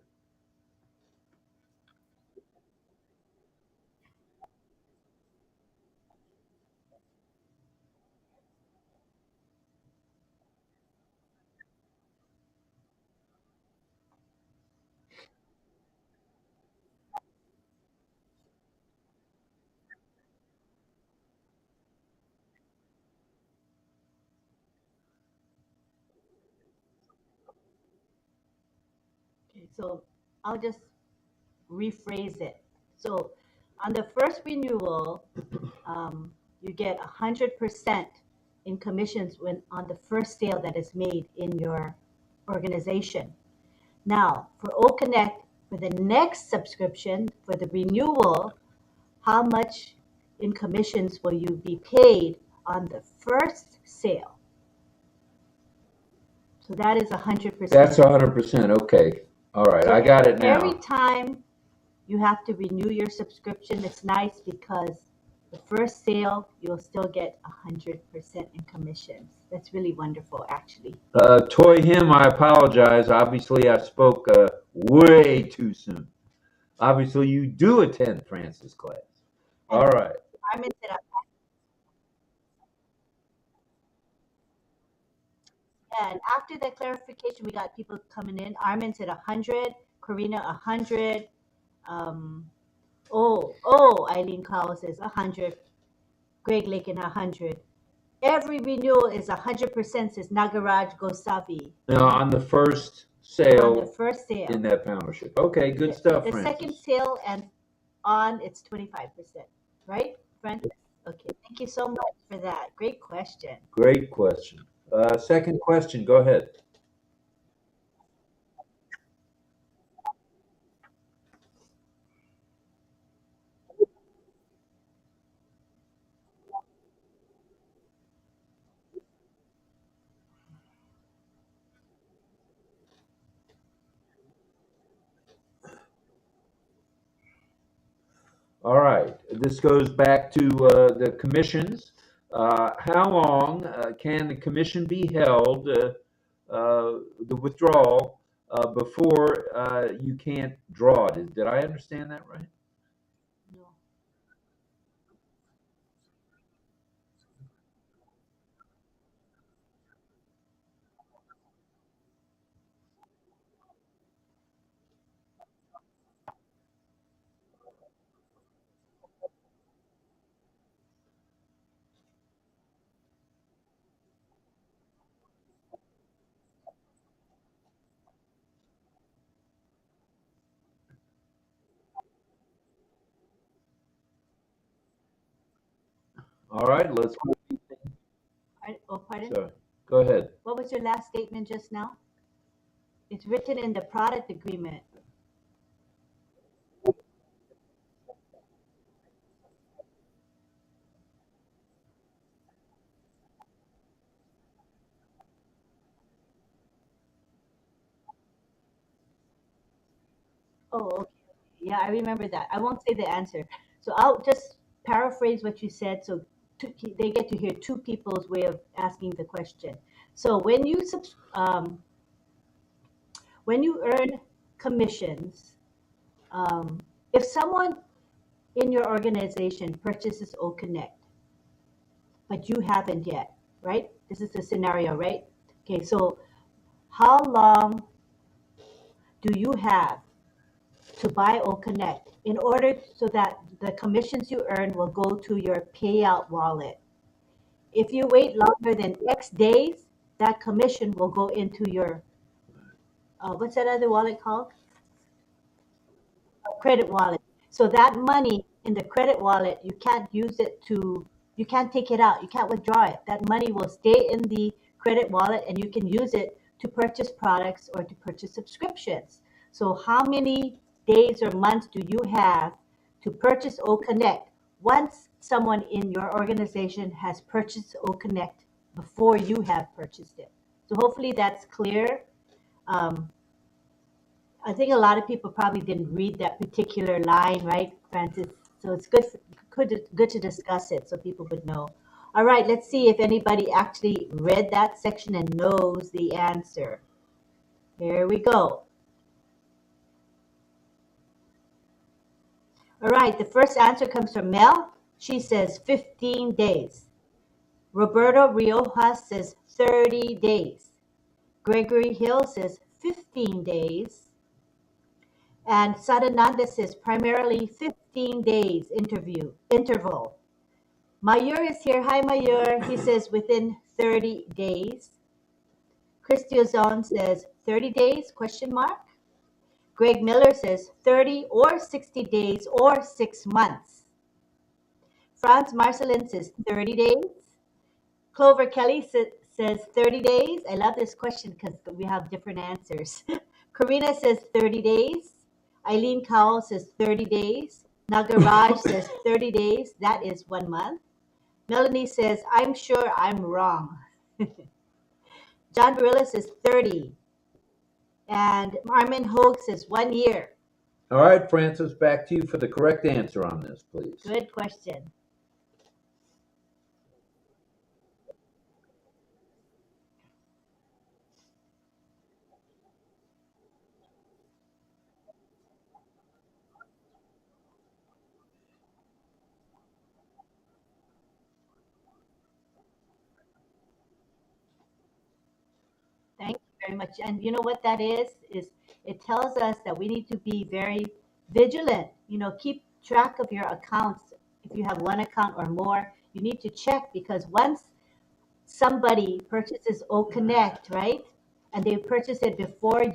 Okay, so I'll just rephrase it. So on the first renewal, you get 100% in commissions when on the first sale that is made in your organization. Now, for OConnect, for the next subscription, for the renewal, how much in commissions will you be paid on the first sale? So that is 100%. That's 100%. Okay. All right, So I got it now. every time you have to renew your subscription, it's nice because the first sale, you'll still get 100% in commissions. That's really wonderful, actually. Toy Him, I apologize. Obviously, I spoke way too soon. Obviously, you do attend Francis' class. All right. Armin said, and after that clarification, we got people coming in. Armin said 100, Karina 100. Eileen Cowell says 100. Greg Lakin 100. Every renewal is 100%, says Nagaraj Gosavi. Now, on the first sale. On the first sale. In that partnership. Okay, good stuff, The Francis. second sale and on, it's 25%. Right, Francis? Okay, thank you so much for that. Great question. Great question. Second question, go ahead. All right, this goes back to the commissions. How long can the commission be held, the withdrawal, before you can't draw it? Did I understand that right? No. All right, let's go. Oh, pardon? Sorry. Go ahead. What was your last statement just now? It's written in the product agreement. Oh, okay. Yeah, I remember that. I won't say the answer. So I'll just paraphrase what you said so they get to hear two people's way of asking the question. So when you earn commissions, if in your organization purchases OConnect, but you haven't yet, right? This is the scenario, right? Okay, so how long do you have to buy OConnect in order so that the commissions you earn will go to your payout wallet? If you wait longer than X days, that commission will go into your, what's that other wallet called? Credit wallet. So that money in the credit wallet, you can't use it to, you can't take it out, you can't withdraw it. That money will stay in the credit wallet and you can use it to purchase products or to purchase subscriptions. So how many days or months do you have to purchase OConnect once someone in your organization has purchased OConnect before you have purchased it? So hopefully that's clear. I think a lot of people probably didn't read that particular line, right, Francis? So it's good to discuss it so people would know. All right, let's see if anybody actually read that section and knows the answer. Here we go. All right, the first answer comes from Mel. She says 15 days. Roberto Riojas says 30 days. Gregory Hill says 15 days. And Sadananda says primarily 15 days interval. Mayur is here. Hi, Mayur. He says within 30 days. Christiozone says 30 days, question mark. Greg Miller says 30 or 60 days or 6 months. Franz Marcelin says 30 days. Clover Kelly says 30 days. I love this question because we have different answers. Karina says 30 days. Eileen Cowell says 30 days. Nagaraj says 30 days. That is 1 month. Melanie says, I'm sure I'm wrong. John Barilla says 30. And Armin Hogue says 1 year. All right, Francis, back to you for the correct answer on this, please. Good question. Thank you very much. And you know what that is it tells us that we need to be very vigilant. Keep track of your accounts. If you have one account or more, you need to check because once somebody purchases OConnect, right? And they purchase it before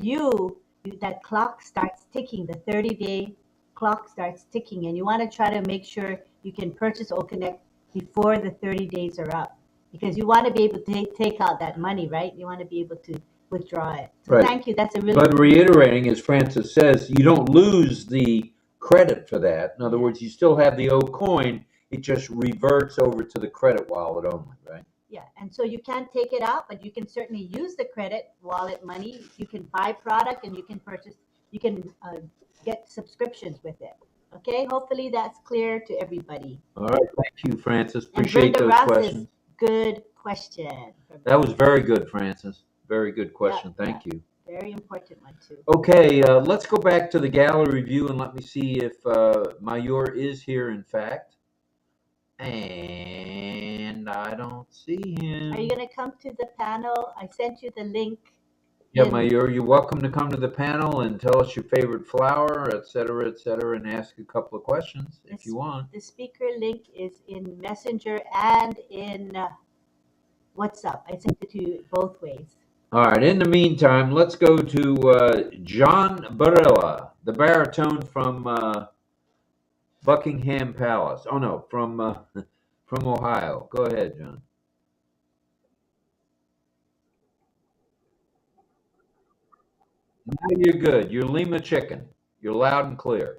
that clock starts ticking, the 30-day clock starts ticking. And you want to try to make sure you can purchase OConnect before the 30 days are up because you want to be able to take out that money, right? You want to be able to withdraw it. So Right. Thank you. That's a really But reiterating, as Francis says, you don't lose the credit for that. In other words, you still have the old coin. It just reverts over to the credit wallet only, right? Yeah, and so you can't take it out, but you can certainly use the credit wallet money. You can buy product and you can purchase, you can get subscriptions with it. Okay, hopefully that's clear to everybody. All right, thank you, Francis. And Appreciate Brenda those Ross questions. says, good question. That was very good, Francis. Very good question. Yeah, Thank you. Very important one too. Okay, let's go back to the gallery view and let me see if Mayur is here, in fact. And I don't see him. Are you going to come to the panel? I sent you the link. Yeah, Mayur, you're welcome to come to the panel and tell us your favorite flower, et cetera, and ask a couple of questions if you want. The speaker link is in Messenger and in WhatsApp. I sent it to you both ways. All right, in the meantime, let's go to John Barilla, the baritone from Buckingham Palace. Oh, no, from Ohio. Go ahead, John. Now you're good. You're Lima chicken. You're loud and clear.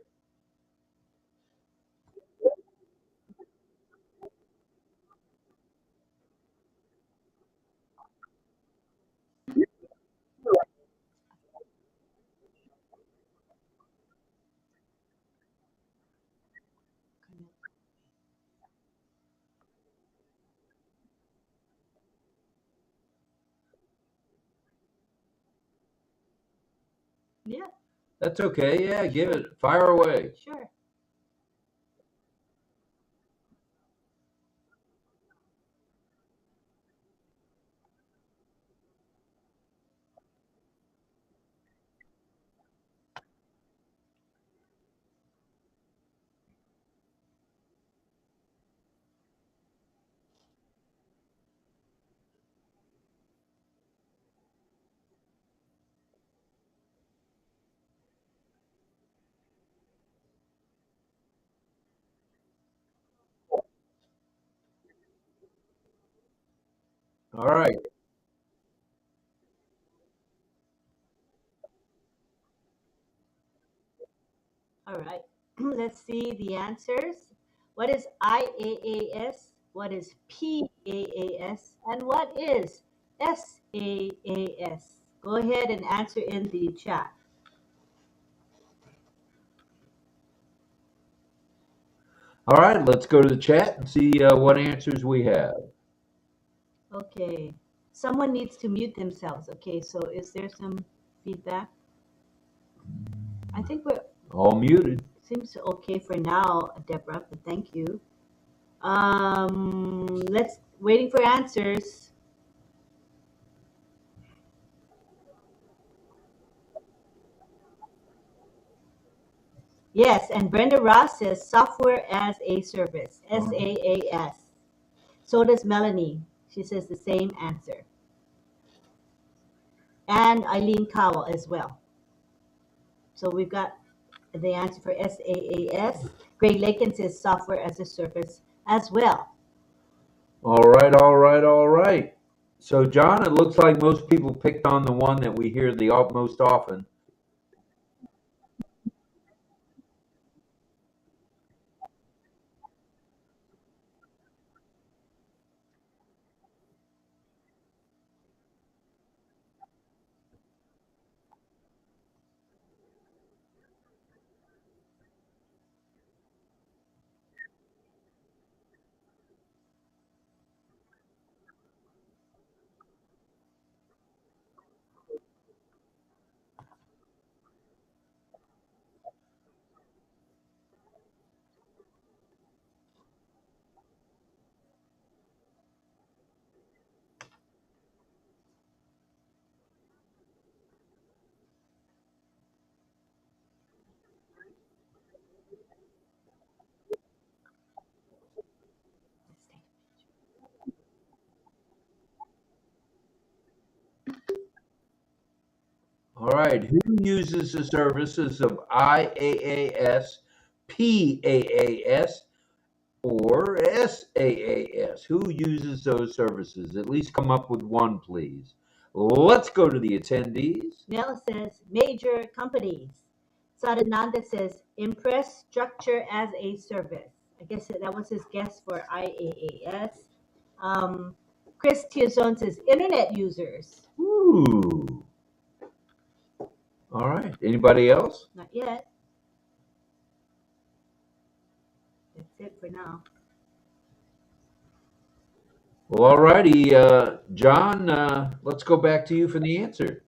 Yeah, That's okay. Yeah, give it. Fire away. sure. All right. All right. Let's see the answers. What is IaaS? What is PaaS? And what is SaaS? Go ahead and answer in the chat. All right. Let's go to the chat and see what answers we have. Okay. Someone needs to mute themselves. Okay, so is there some feedback? I think we're All muted. seems okay for now, Deborah, but thank you. Let's waiting for answers. Yes, and Brenda Ross says software as a service, SaaS. So does Melanie. She says the same answer. And Eileen Cowell as well. So we've got the answer for SaaS. Greg Lakin says software as a service as well. All right. All right. All right. So, John, it looks like most people picked on the one that we hear the most often. All right. Who uses the services of IaaS, PaaS, or SaaS? Who uses those services? At least come up with one, please. Let's go to the attendees. Mel says major companies. Sadananda says impress structure as a service. I guess that was his guess for IaaS. Um, Chris Tiazon says internet users. Ooh. All right. Anybody else? Not yet. That's it for now. Well, all righty. John, let's go back to you for the answer.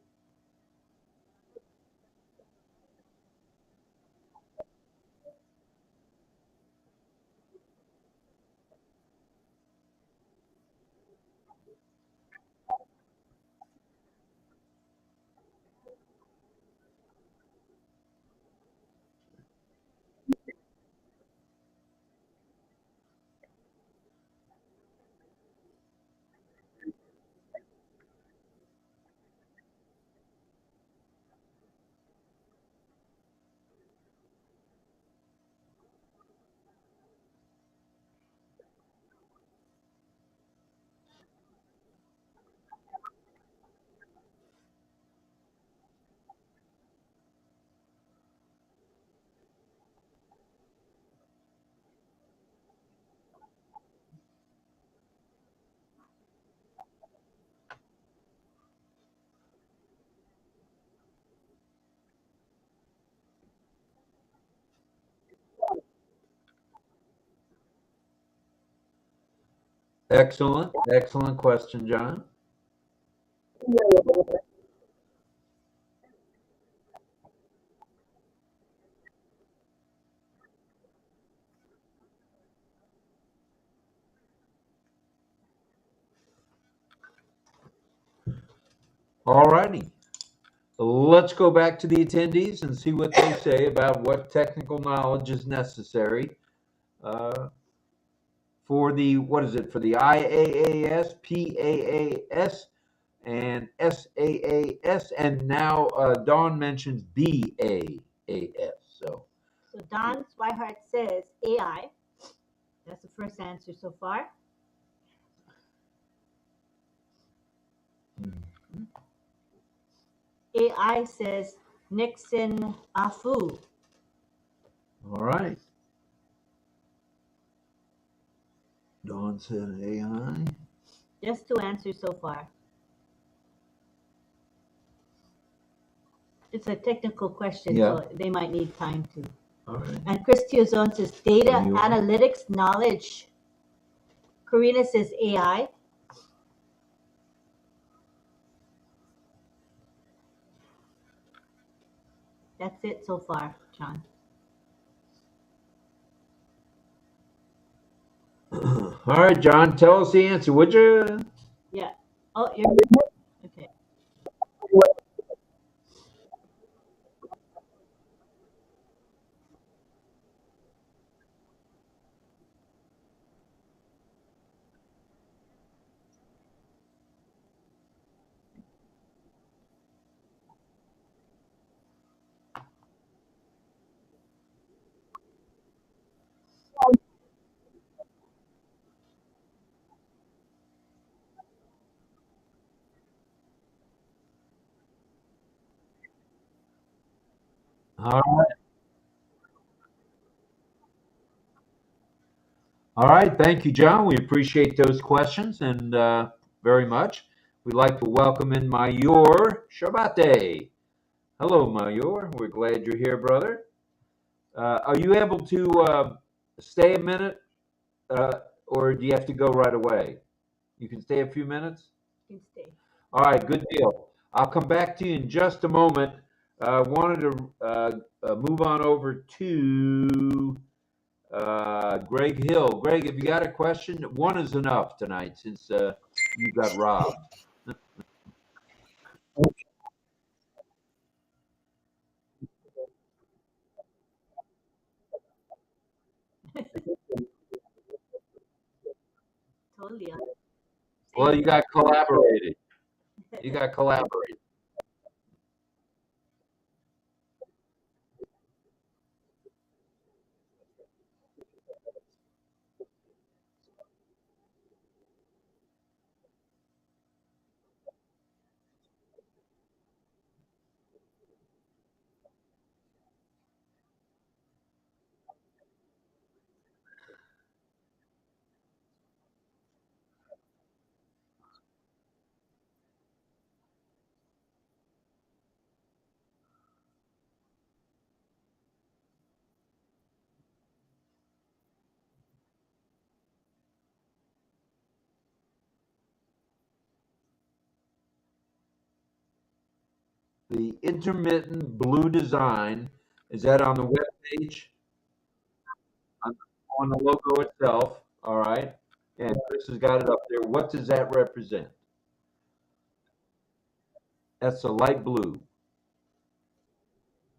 Excellent. Excellent question, John. All righty. Let's go back to the attendees and see what they say about what technical knowledge is necessary uh, for the, what is it, for the IaaS, PaaS, and SaaS, and now Dawn mentions BaaS. So, So Don Swihart says AI. That's the first answer so far. AI says 𝐋𝐢𝐯𝐞. All right. Dawn said AI. Just two answers so far. It's a technical question, Yeah. so they might need time to. All right. And 𝐋�𝐯𝐲𝐧𝐧 says data You- analytics knowledge. Karina says AI. That's it so far, John. All right, John, tell us the answer, would you? Yeah. Oh, you're okay. All right. All right. Thank you, John. We appreciate those questions and very much. We'd like to welcome in Mayor Shabate. Hello, Mayor. We're glad you're here, brother. Are you able to stay a minute or do you have to go right away? You can stay a few minutes? You can stay. All right, good deal. I'll come back to you in just a moment. Wanted to move on over to Greg Hill. Greg, if you got a question, one is enough tonight since you got robbed. Totally. Well, Same you got collaborated. You got collaborated. The intermittent blue design, is that on the web page? On, on the logo itself, all right? And Chris has got it up there. What does that represent? That's a light blue.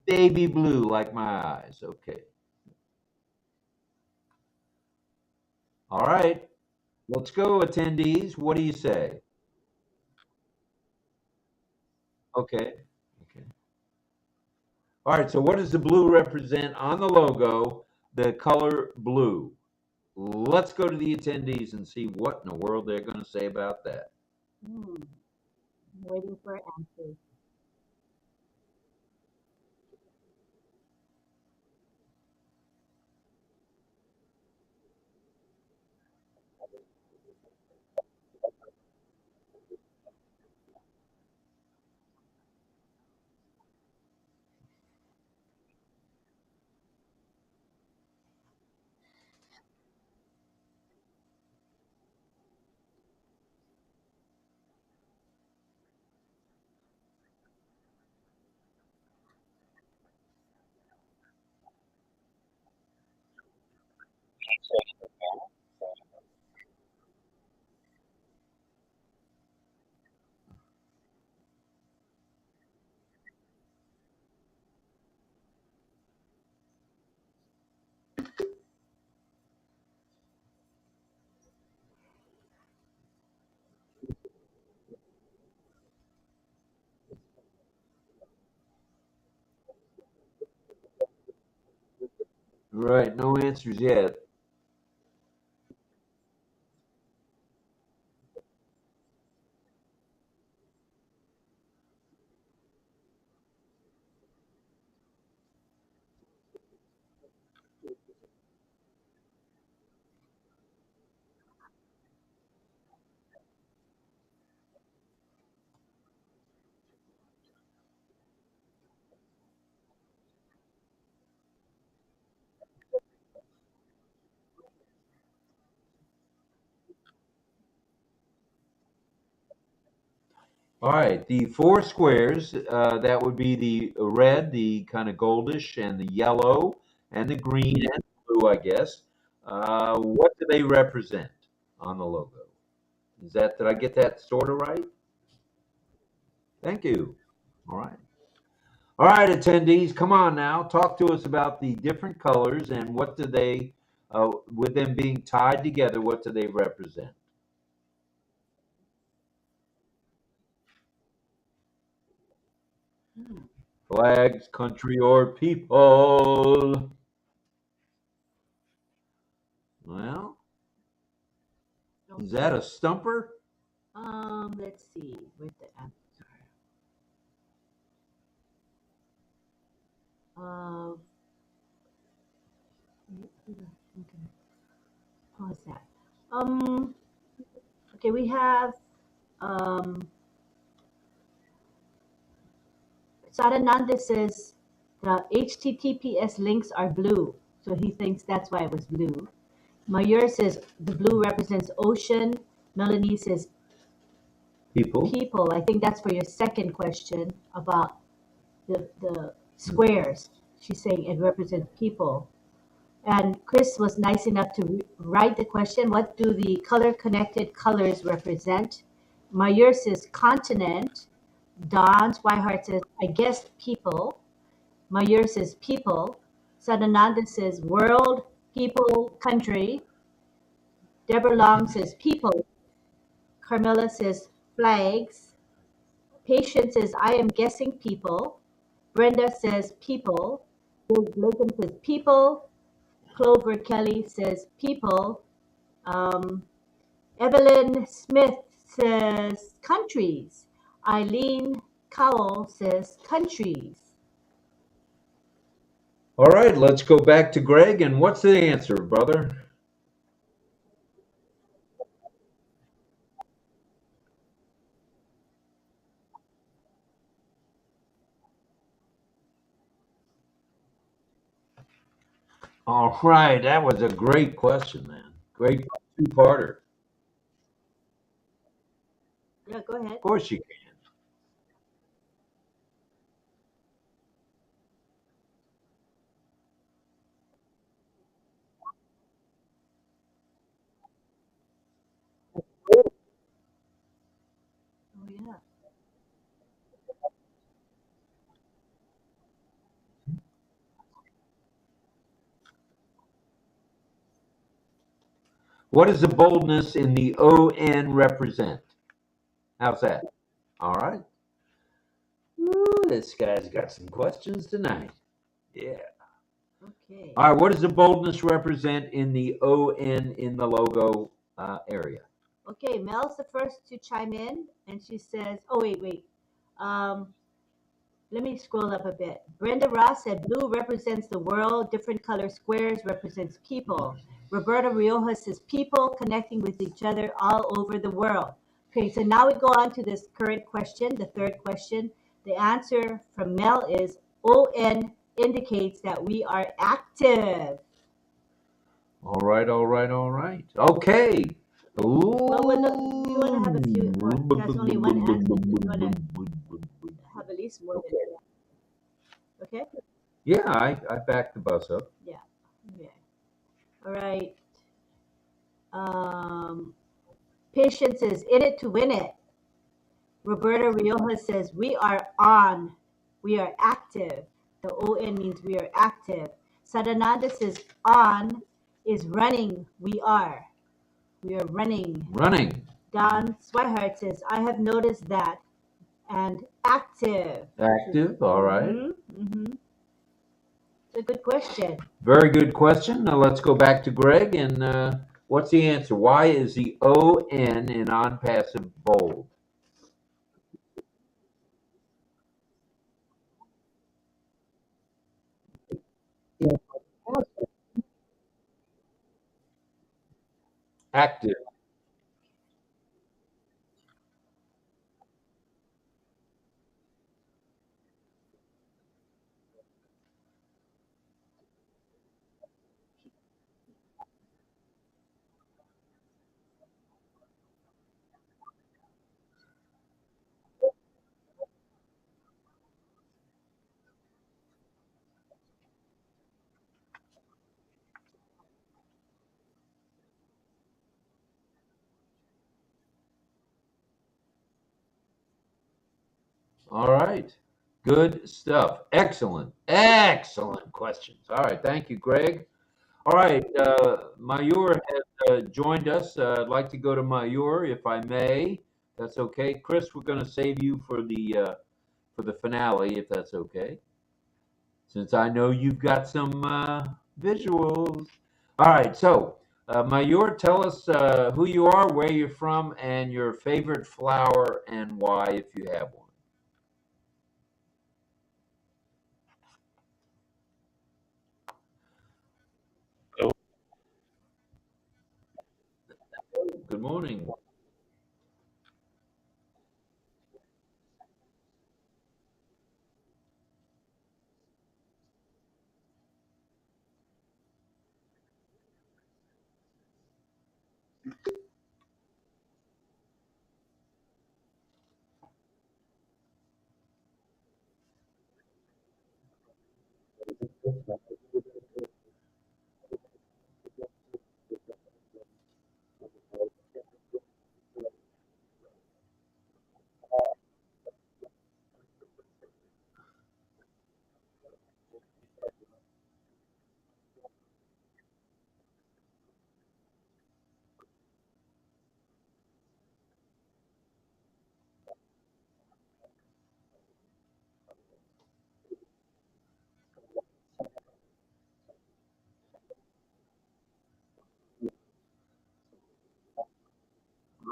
Baby blue, like my eyes. Okay. All right. Let's go, attendees. What do you say? Okay. Okay. All right. So, what does the blue represent on the logo? The color blue. Let's go to the attendees and see what in the world they're going to say about that. Hmm. Waiting for answers. Right. No answers yet. All right, the four squares, that would be the red, the kind of goldish, and the yellow, and the green and blue, I guess. What do they represent on the logo? Did I get that sort of right? Thank you. All right. All right, attendees, come on now. Talk to us about the different colors and what do they, with them being tied together, what do they represent? Flags, country, or people? Well, is that a stumper? Let's see. Where's the answer? Uh, okay. Pause that. Um, okay, we have um, Sadananda says the HTTPS links are blue, so he thinks that's why it was blue. Mayur says the blue represents ocean. Melanie says People. people. I think that's for your second question about the squares. She's saying it represents people. And Chris was nice enough to write the question, what do the color-connected colors represent? Mayur says continent. Don Swihart says, I guess people. Mayur says people. Sadananda says world, people, country. Deborah Long says people. Carmela says flags. Patience says, I am guessing people. Brenda says people. Lincoln says people. Clover Kelly says people. Um, Evelyn Smith says countries. Eileen Cowell says countries. All right, let's go back to Greg. And what's the answer, brother? All right, that was a great question, man. Great two-parter. Yeah, go ahead. Of course you can. Oh, yeah. What does the boldness in the ON represent? How's that? All right. Ooh, this guy's got some questions tonight. Yeah. Okay. All right. What does the boldness represent in the ON in the logo area? Okay, Mel's the first to chime in, and she says, oh, wait. Um, Let me scroll up a bit. Brenda Ross said blue represents the world, different color squares represents people. Roberta Rioja says people connecting with each other all over the world. Okay, so now we go on to this current question, the third question. The answer from Mel is ON indicates that we are active. All right. All right. All right. Okay. Well, do you want to have a few more? That's only one answer. Do you want to have at least more than that? Okay? Yeah, I backed the bus up. Yeah. Okay. All right. Um, Patience is in it to win it. Roberta Rioja says, we are on. We are active. The ON means we are active. Sadananda says, on is running. We are. We are running. Running. Don Swihart says, I have noticed that. And active. Active. All right. Mm-hmm. It's a good question. Very good question. Now let's go back to Greg. And what's the answer? Why is the ON in on-passive bold? Active. All right. Good stuff. Excellent. Excellent questions. All right. Thank you, Greg. All right. Mayur has joined us. I'd like to go to Mayur, if I may. That's okay. Chris, we're going to save you for the finale, if that's okay, since I know you've got some visuals. All right. So, Mayur, tell us who you are, where you're from, and your favorite flower and why, if you have one. Good morning.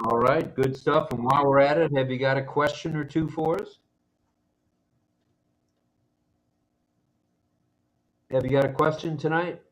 All right, good stuff. And while we're at it, have you got a question or two for us? Have you got a question tonight?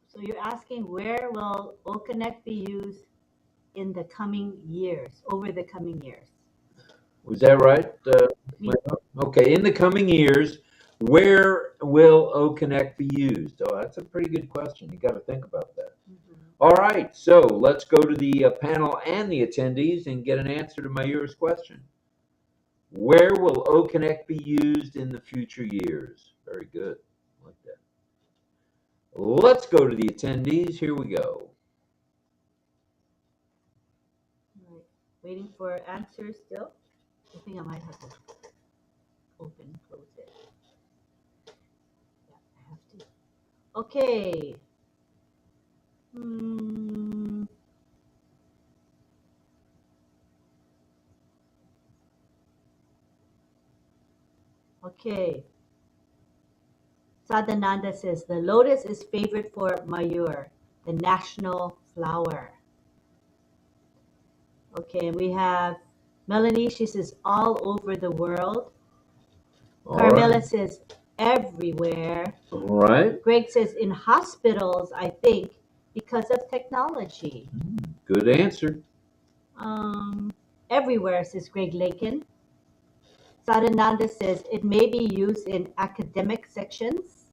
So you're asking where will OConnect be used in the coming years, over the coming years? Was that right? Me- Okay, in the coming years, where will OConnect be used? Oh, that's a pretty good question. You got to think about that. Mhm. All right, so let's go to the panel and the attendees and get an answer to Mayur's question. Where will OConnect be used in the future years? Very good. I like that. Let's go to the attendees. Here we go. Right. Waiting for answers still. I think I might have to open, close it. Yeah, I have to. Okay. Hmm. Okay. Sadananda says the lotus is favorite for Mayur, the national flower. Okay, we have Melanie, she says all over the world. All Carmela right. says everywhere. All right. Greg says in hospitals, I think, because of technology. Good answer. Everywhere, says Greg Lakin. Sadananda says it may be used in academic sections.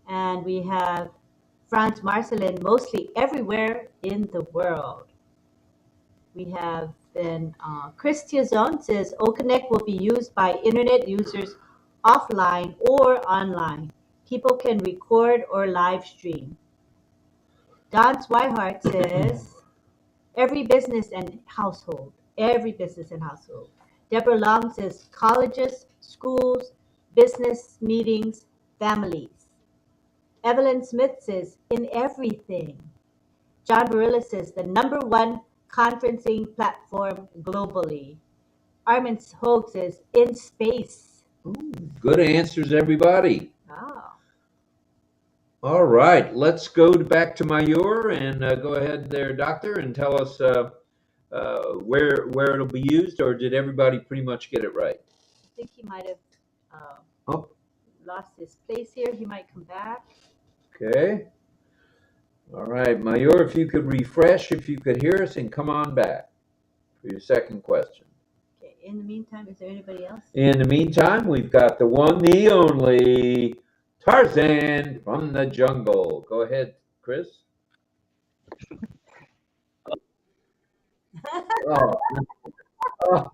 And we have Franz Marcelin, mostly everywhere in the world. We have then Chris Tiazon says OConnect will be used by internet users offline or online. People can record or live stream. Don Swihart says every business and household. Every business and household. Deborah Long says colleges, schools, business meetings, families. Evelyn Smith says in everything. John Barilla says the number one conferencing platform globally. Armin Hogue says in space. Ooh, good answers, everybody. Oh. All right, let's go back to Mayur and go ahead there, Doctor, and tell us where it'll be used, or did everybody pretty much get it right? I think he might have Oh, lost his place here. He might come back. okay. All right, Mayur, if you could refresh, if you could hear us, and come on back. for your second question. Okay. In the meantime, is there anybody else? In the meantime, we've got the one, the only Tarzan from the jungle. Go ahead, Chris. Oh, oh,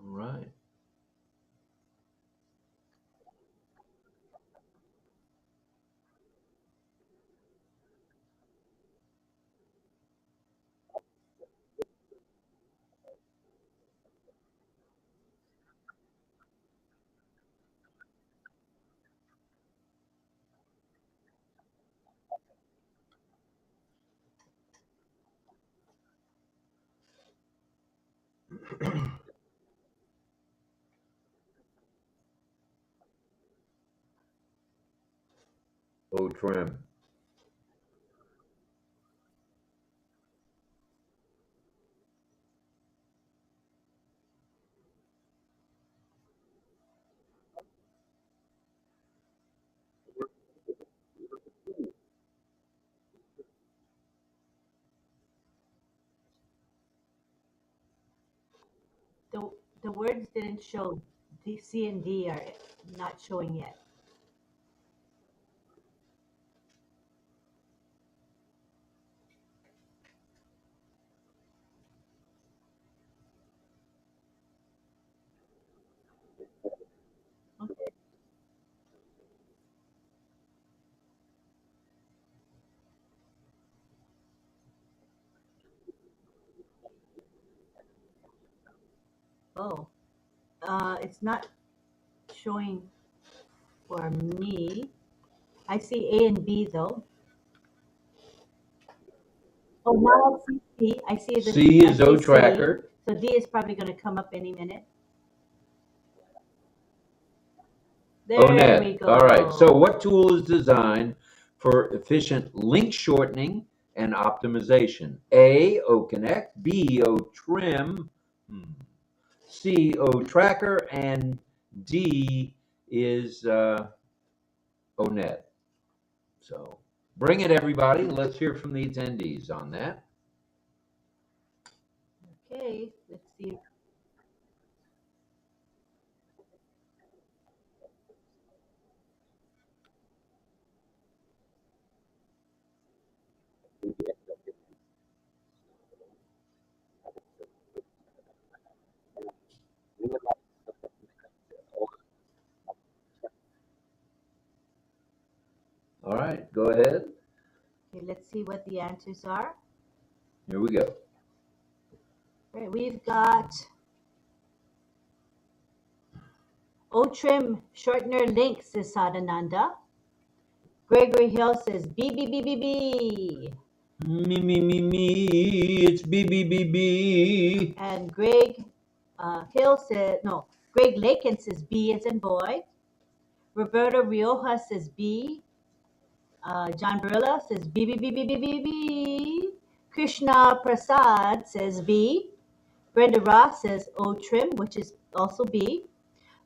all right. Oh, trim. The the words didn't show. D, C, and D are not showing yet. Okay. Oh, it's not showing for me. I see A and B though. Oh, now I see C. I see the C I is see O C. tracker. So D is probably going to come up any minute. Oh, There we net. All right. So, go. what tool is designed for efficient link shortening and optimization? A, O Connect. B, O Trim. C, O Tracker. And D is O Net. So, bring it, everybody. Let's hear from the attendees on that. Okay, let's see. All right. Go ahead. Okay, let's see what the answers are. Here we go. Right, we've got O-Trim Shortener Link, says Sadananda. Gregory Hill says B, B, B, B, B. Me, it's B. And Greg Hill said, no, Greg Lakin says B as in boy. Roberto Rioja says B. John Burla says B, B, B, B, B, B, B. Krishna Prasad says B. Brenda Ross says O-Trim, which is also B.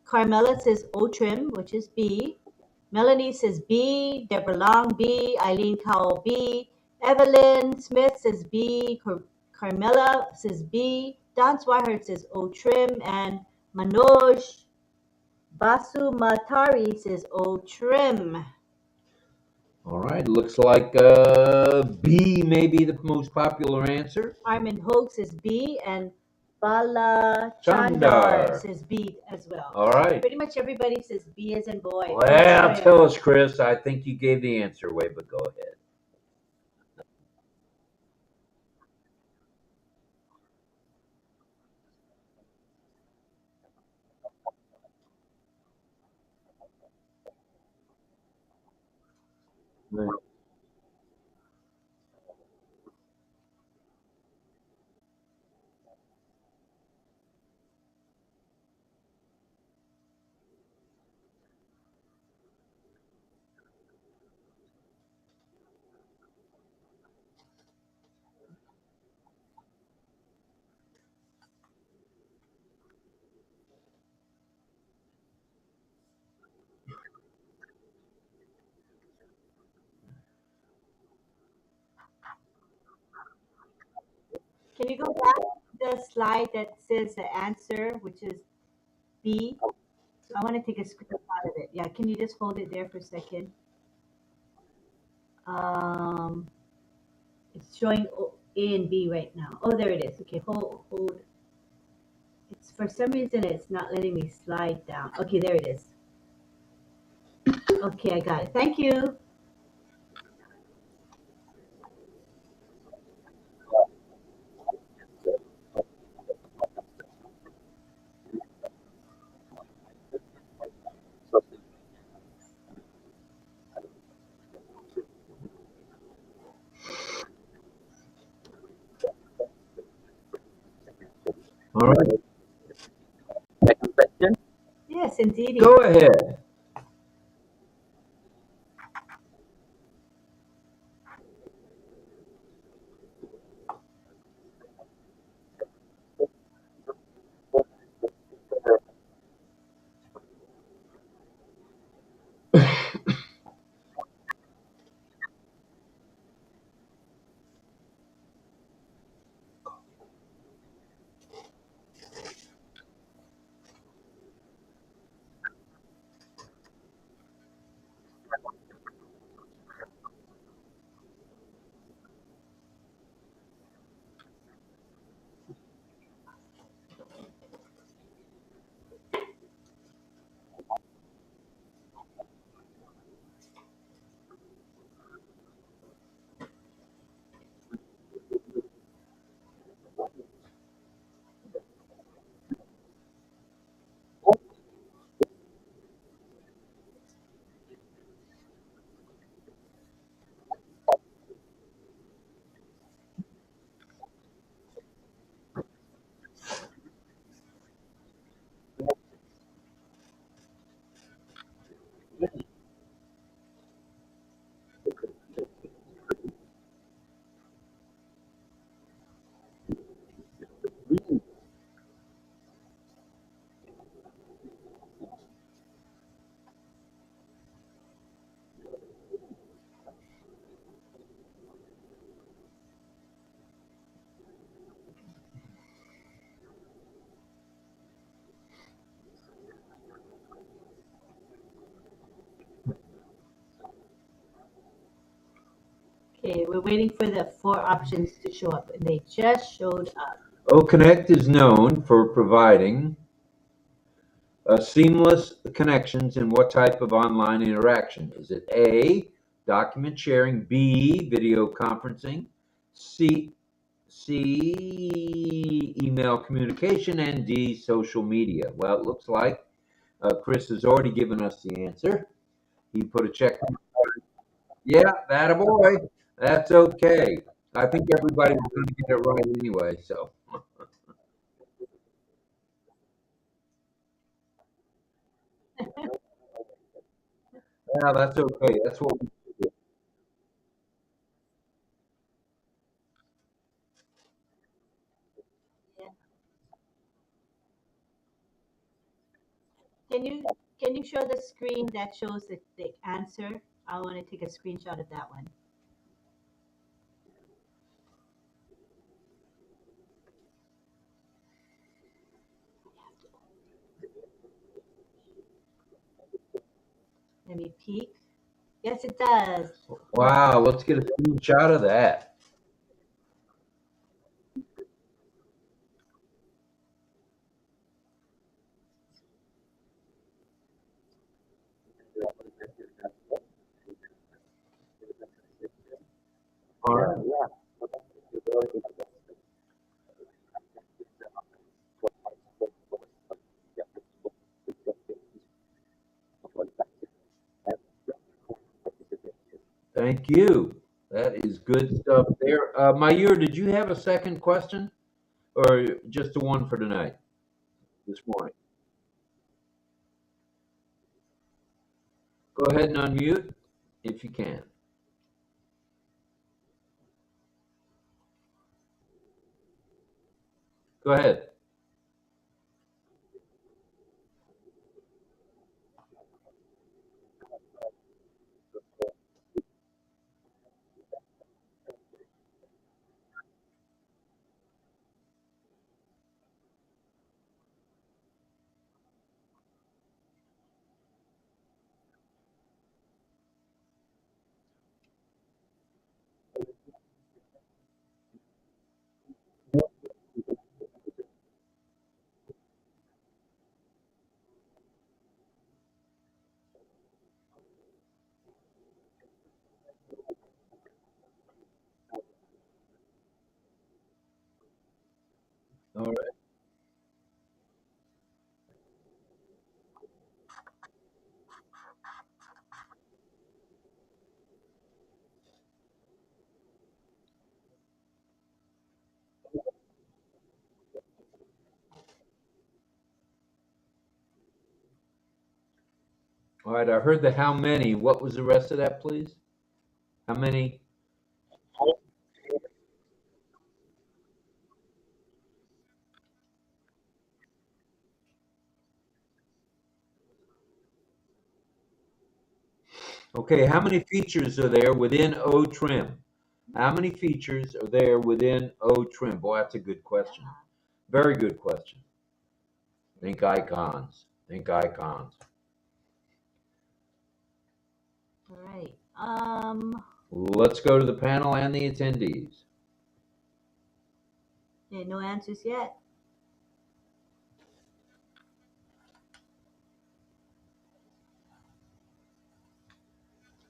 Carmela says O-Trim, which is B. Melanie says B. Deborah Long, B. Eileen Cowell, B. Evelyn Smith says B. Carmela says B. Don Swihart says O-Trim. And Manoj Basumatari says O-Trim. All right, looks like B may be the most popular answer. Armin Hogue says B. And Bala Chandar Chandar says B as well. All right. Pretty much everybody says B as in boy. Well, tell us, Chris. I think you gave the answer away, but go ahead. Right. Can you go back to the slide that says the answer, which is B? I want to take a screenshot of it. Yeah, can you just hold it there for a second? It's showing A and B right now. Oh, there it is. Okay, hold. It's for some reason it's not letting me slide down. Okay, there it is. Okay, I got it. Thank you. All right. Second question. Yes, indeed. Go ahead. Okay, we're waiting for the 4 options to show up, and they just showed up. OConnect is known for providing seamless connections in what type of online interaction? Is it A, document sharing, B, video conferencing, C, C, email communication, and D, social media. Well, it looks like Chris has already given us the answer. He put a check. Yeah, that a boy. That's okay. I think everybody was going to get it right anyway. So, yeah, that's okay. That's what we do. Yeah. Can you can you show the screen that shows the answer? I want to take a screenshot of that one. Let me peek. Yes, it does. Wow, let's get a screenshot of that. All right. Thank you. That is good stuff there. Mayur, did you have a second question or just the one for tonight, this morning? Go ahead and unmute if you can. Go ahead. All right. All right. I heard the how many. What was the rest of that, please? How many? Okay. How many features are there within OTrim? How many features are there within OTrim? Boy, that's a good question. Very good question. Think icons. Think icons. All right. Let's go to the panel and the attendees. Yeah, no answers yet.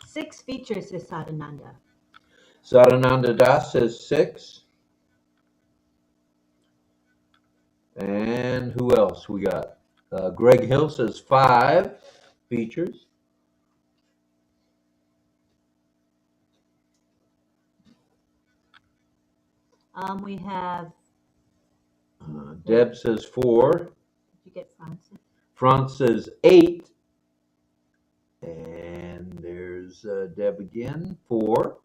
Six features is Sadananda. Sadananda Das says 6. And who else we got? Greg Hill says 5 features. We have. Deb says 4. Did you get Francis? Franz says 8. And there's Deb again, 4.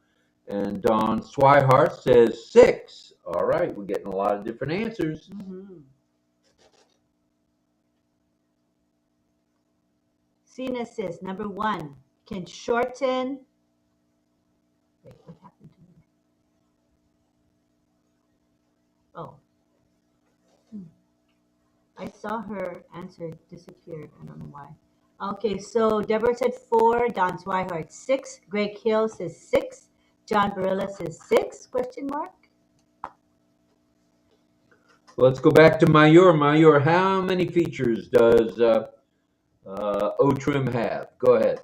And Don Swihart says 6. All right, we're getting a lot of different answers. Mm-hmm. Sina says number 1 can shorten. Wait, what happened to me? Oh. I saw her answer disappeared. I don't know why. Okay, so Deborah said 4, Don Swihart 6, Greg Hill says 6, John Barilla says 6, question mark. Let's go back to Mayur. Mayur, how many features does OTrim have? Go ahead.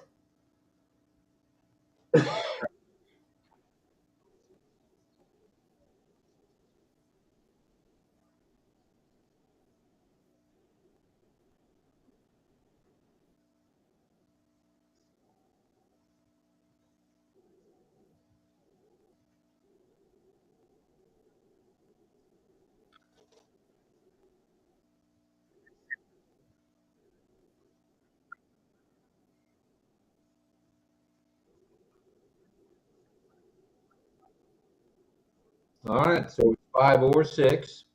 All right, so it's 5 or 6.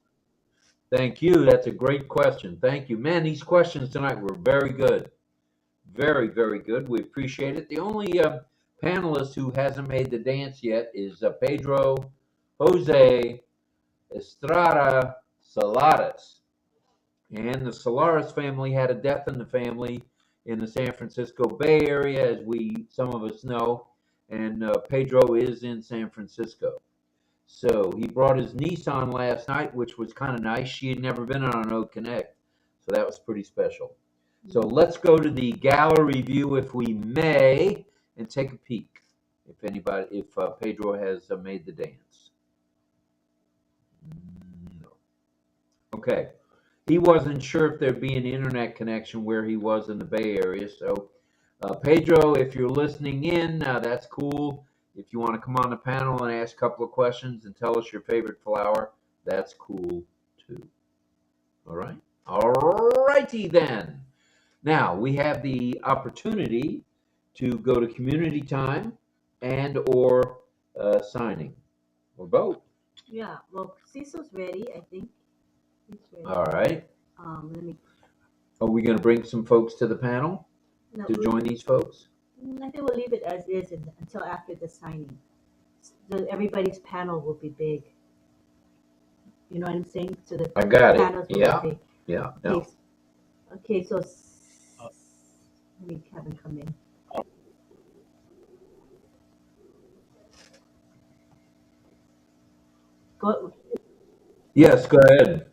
Thank you. That's a great question. Thank you. Man, these questions tonight were very good. Very, very good. We appreciate it. The only panelist who hasn't made the dance yet is Pedro Jose Estrada Salares. And the Solaris family had a death in the family in the San Francisco Bay Area, as some of us know. And Pedro is in San Francisco. So he brought his niece on last night, which was kind of nice. She had never been on an Oak Connect, so that was pretty special. So let's go to the gallery view, if we may, and take a peek. If Pedro has made the dance. No. Okay. He wasn't sure if there'd be an internet connection where he was in the Bay Area. So, Pedro, if you're listening in, that's cool. If you want to come on the panel and ask a couple of questions and tell us your favorite flower, that's cool too. All right? All righty then. Now, we have the opportunity to go to community time and or signing, or both. Yeah, well, Cecil's ready, I think. He's ready. All right. Let me. Are we going to bring some folks to the panel No, to join these folks? I think we'll leave it as is until after the signing. So everybody's panel will be big. You know what I'm saying? So the I got it. panels will Yeah. be big. Yeah. Okay. Okay, so let me have him come in. Go. Yes, go ahead.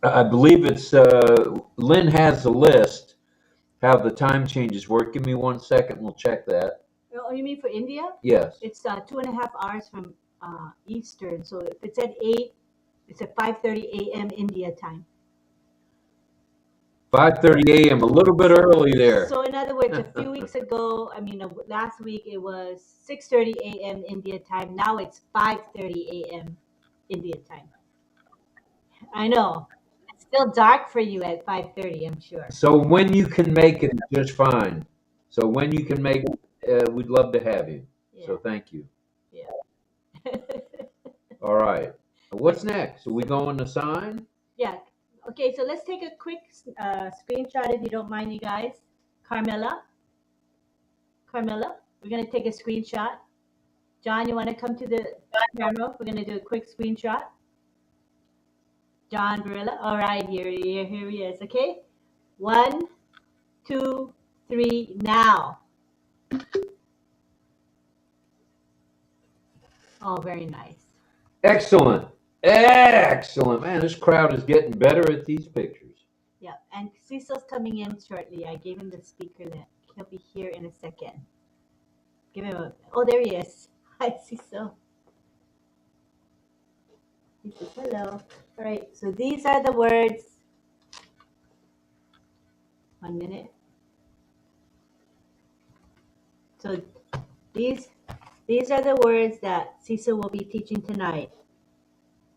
I believe it's Lynn has the list, how the time changes work. Give me 1 second, we'll check that. Oh, you mean for India? Yes. It's 2.5 hours from Eastern. So if it's at 8, it's at 5:30 a.m. India time. 5:30 a.m., a little bit early there. So in other words, a few weeks ago, last week it was 6:30 a.m. India time. Now it's 5:30 a.m. India time. I know. It's still dark for you at 5:30, I'm sure. So when you can make it, just fine. So when you can make it, we'd love to have you. So thank you. Yeah. All right. What's next? Are we going to sign? Yeah. Okay, so let's take a quick screenshot if you don't mind, you guys. Carmela, we're going to take a screenshot. John, you want to come to the camera? We're going to do a quick screenshot. John Barilla. All right, here he is. Okay. 1, 2, 3, now. Oh, very nice. Excellent. Excellent. Man, this crowd is getting better at these pictures. Yeah, and Cecil's coming in shortly. I gave him the speaker link. He'll be here in a second. Give him a. Oh, there he is. Hi, Cecil. He says hello. All right, so these are the words. 1 minute. So these are the words that Cecil will be teaching tonight.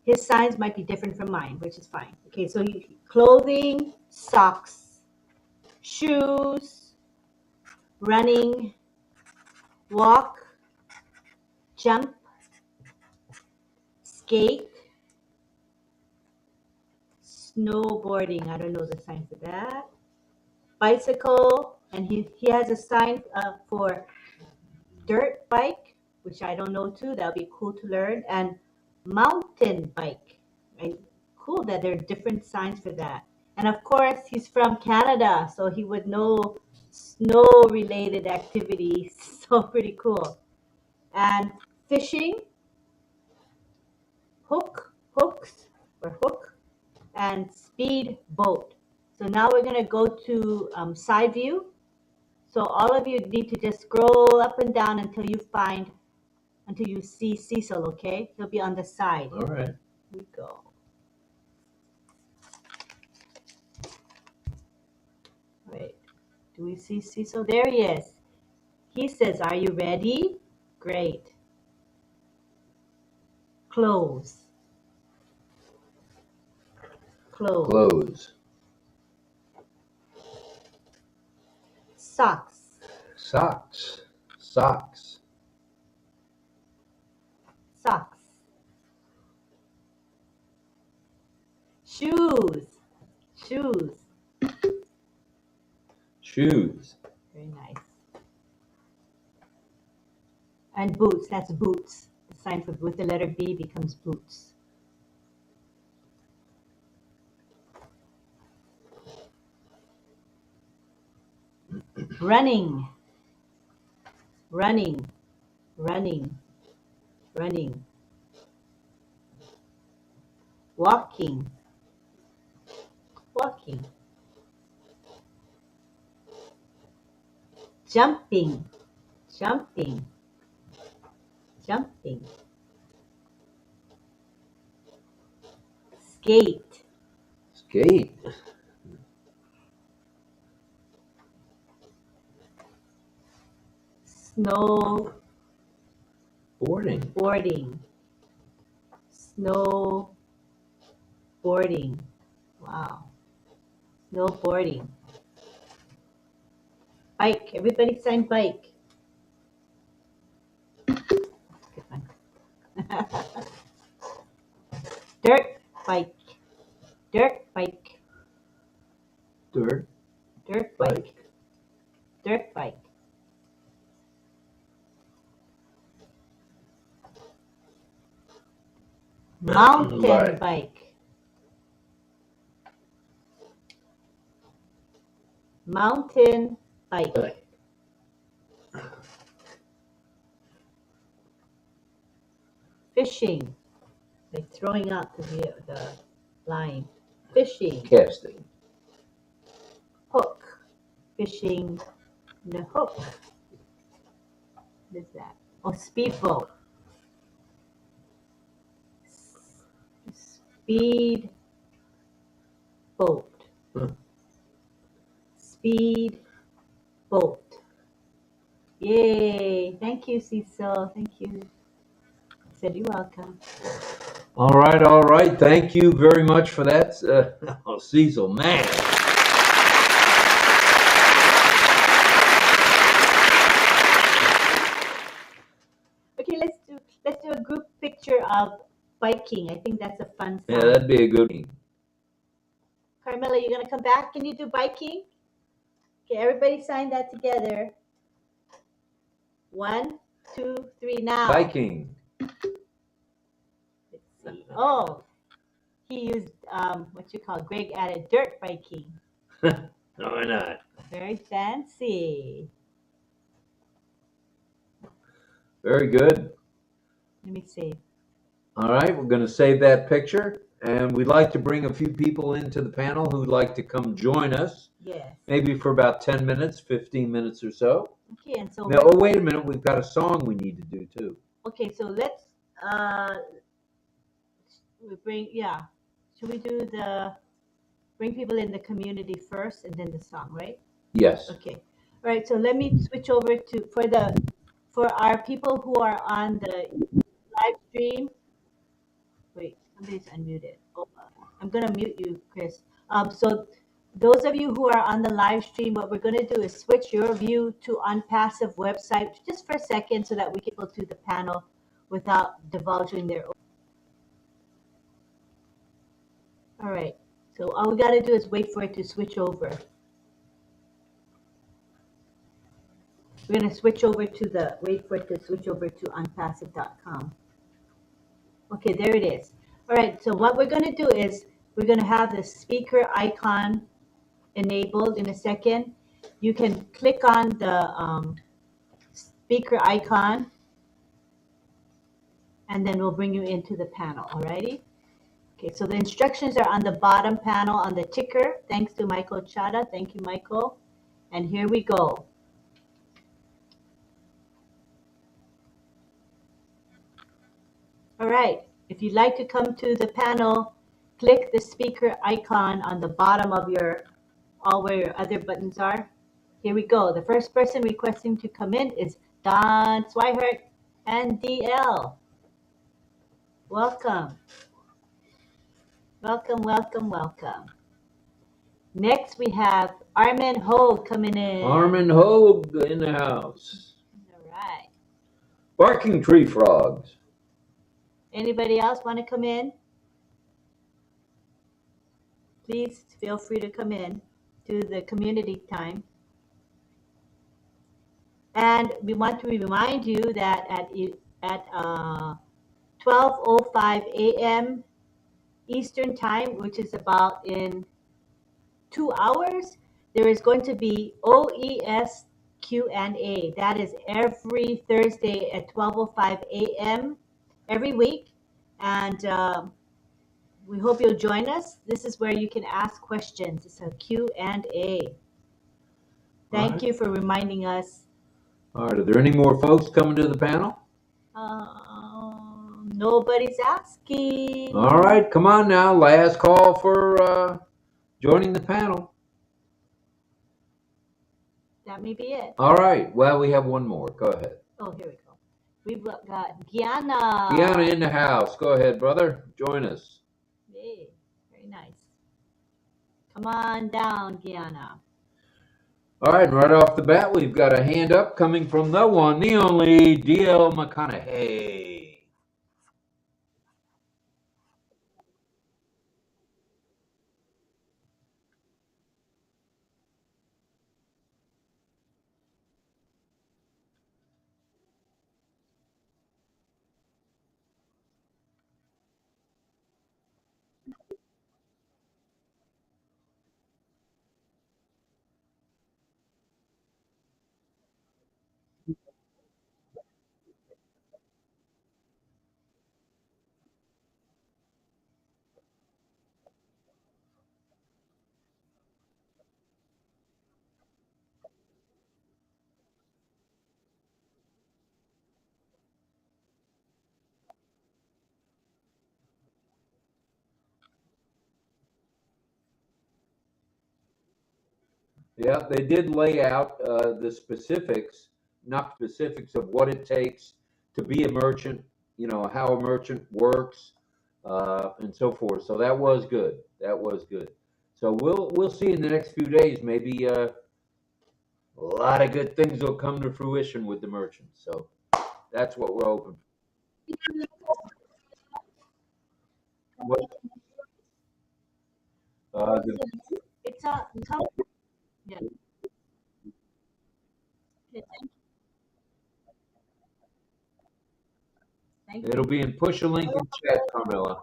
His signs might be different from mine, which is fine. Okay, so clothing, socks, shoes, running, walk, jump, skate, snowboarding. I don't know the sign for that. Bicycle, and he has a sign for dirt bike, which I don't know too. That'll be cool to learn. And mountain bike. Right? Cool that there are different signs for that. And of course, he's from Canada, so he would know snow-related activities. So pretty cool. And fishing, hooks, and speed boat. So now we're going to go to side view. So all of you need to just scroll up and down until you see Cecil, okay? He'll be on the side. All right. Here we go. Wait, do we see Cecil? There he is. He says, are you ready? Great. Close. Clothes. Clothes. Socks. Socks. Socks. Socks. Shoes. Shoes. Shoes. Very nice. And boots. That's boots. The sign for with the letter B becomes boots. Running. Running. Running. Running. Walking. Walking. Jumping. Jumping. Jumping. Skate. Skate. Snow. Boarding. Boarding. Snow. Boarding. Wow. Snowboarding. Bike. Everybody sign bike. Good one. Dirt bike. Dirt bike. Dirt. Dirt bike. Dirt bike. Mountain Bike. bike. Mountain bike. Bike. Fishing. Like throwing out the line. Fishing. Casting. Hook. Fishing the hook. What is that? Oh, speedboat. Speed boat. Huh. Speed boat. Yay. Thank you, Cecil. Thank you. I said you're welcome. All right, all right. Thank you very much for that, Cecil. Man, Okay, let's do a group picture of biking. I think that's a fun yeah, song. that'd be a good one. Carmela, you're gonna come back? Can you do biking? Okay, everybody sign that together. 1, 2, 3, now. Biking. Let's see. Oh, he used Greg added dirt biking. No, why not? Very fancy. Very good. Let me see. All right, we're going to save that picture, and we'd like to bring a few people into the panel who'd like to come join us, Yes. maybe for about 10 minutes, 15 minutes or so. Okay, and so Now, oh, wait a minute, we've got a song we need to do too. okay, so let's should we do bring people in the community first and then the song, right? Yes. Okay. All right, so let me switch over to for our people who are on the live stream. Wait, somebody's unmuted. Oh, I'm gonna mute you, Chris. So those of you who are on the live stream, what we're gonna do is switch your view to ONPASSIVE website just for a second so that we can go to the panel without divulging their own. All right, so all we gotta do is wait for it to switch over. We're gonna switch over to wait for it to switch over to onpassive.com. Okay, there it is. All right, so what we're gonna do is we're gonna have the speaker icon enabled in a second. You can click on the speaker icon and then we'll bring you into the panel, alrighty? Okay, so the instructions are on the bottom panel on the ticker. Thanks to Michael Chata. Thank you, Michael. And here we go. All right, if you'd like to come to the panel, click the speaker icon on the bottom of all where your other buttons are. Here we go. The first person requesting to come in is Don Swihart and DL. Welcome. Welcome, welcome, welcome. Next, we have Armin Ho coming in. Armin Hogue in the house. All right. Barking tree frogs. Anybody else want to come in? Please feel free to come in to the community time. And we want to remind you that at 12:05 a.m. Eastern Time, which is about in 2 hours, there is going to be OES Q&A. That is every Thursday at 12:05 a.m. every week. And we hope you'll join us. This is where you can ask questions. It's a Q&A. Thank you for reminding us. All right, are there any more folks coming to the panel? Nobody's asking. All right, come on now. Last call for joining the panel. That may be it. All right, well, we have one more. Go ahead. Oh, here we go. We've got Gianna. Gianna in the house. Go ahead, brother. Join us. Yay, very nice. Come on down, Gianna. All right, right off the bat, we've got a hand up coming from the one, the only, D.L. McConaughey. Yeah, they did lay out the specifics, not specifics of what it takes to be a merchant, you know, how a merchant works, and so forth. So that was good. That was good. So we'll see in the next few days. Maybe a lot of good things will come to fruition with the merchants. So that's what we're hoping. What, It's a yeah. Okay, thank you. it'll be in push a link in chat, Carmela.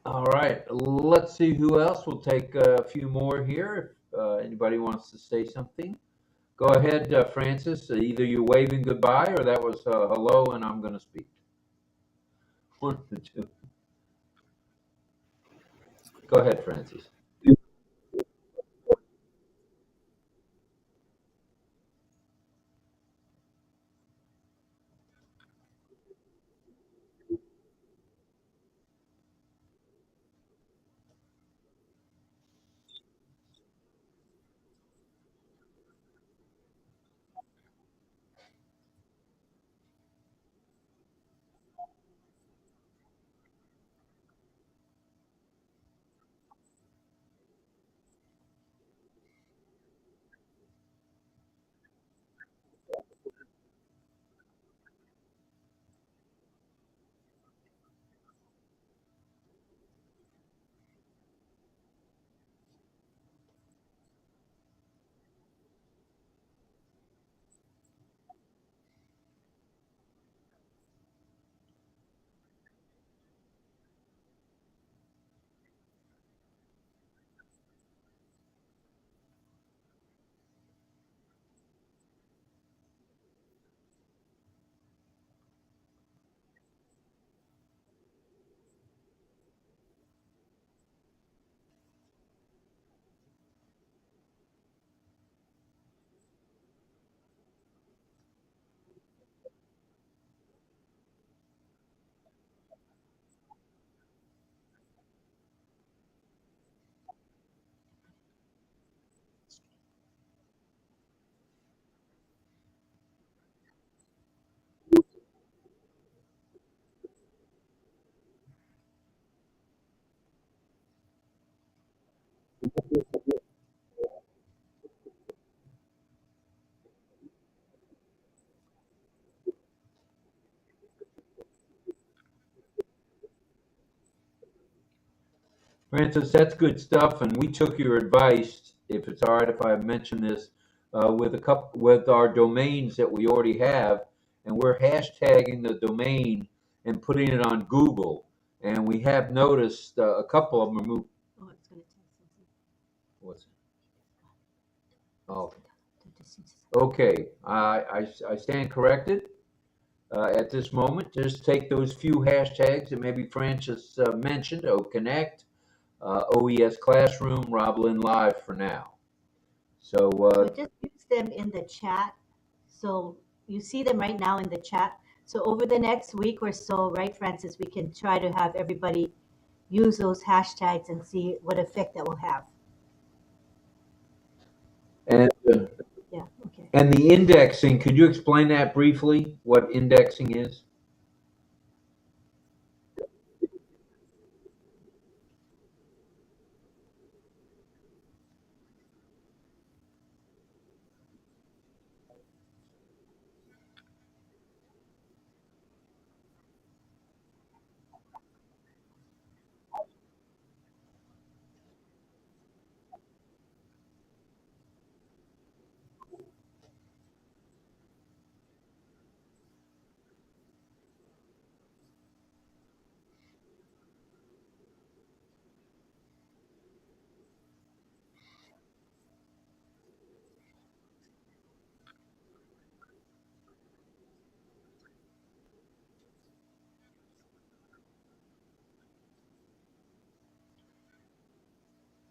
All right, let's see who else. We'll take a few more here. If anybody wants to say something, go ahead, Francis. Either you're waving goodbye or that was hello, and I'm going to speak. One of the two. Go ahead, Francis. Francis, that's good stuff, and we took your advice. If it's all right, if I mention this with our domains that we already have, and we're hashtagging the domain and putting it on Google, and we have noticed a couple of them are moved. Oh, it's going to tell something. What's it? Oh, okay. I stand corrected. At this moment, just take those few hashtags that maybe Francis mentioned. Connect. OES Classroom, RobLynn Live for now. So just use them in the chat. So you see them right now in the chat. So over the next week or so, right, Francis, we can try to have everybody use those hashtags and see what effect that will have. and Yeah, okay. and the indexing, could you explain that briefly? What indexing is?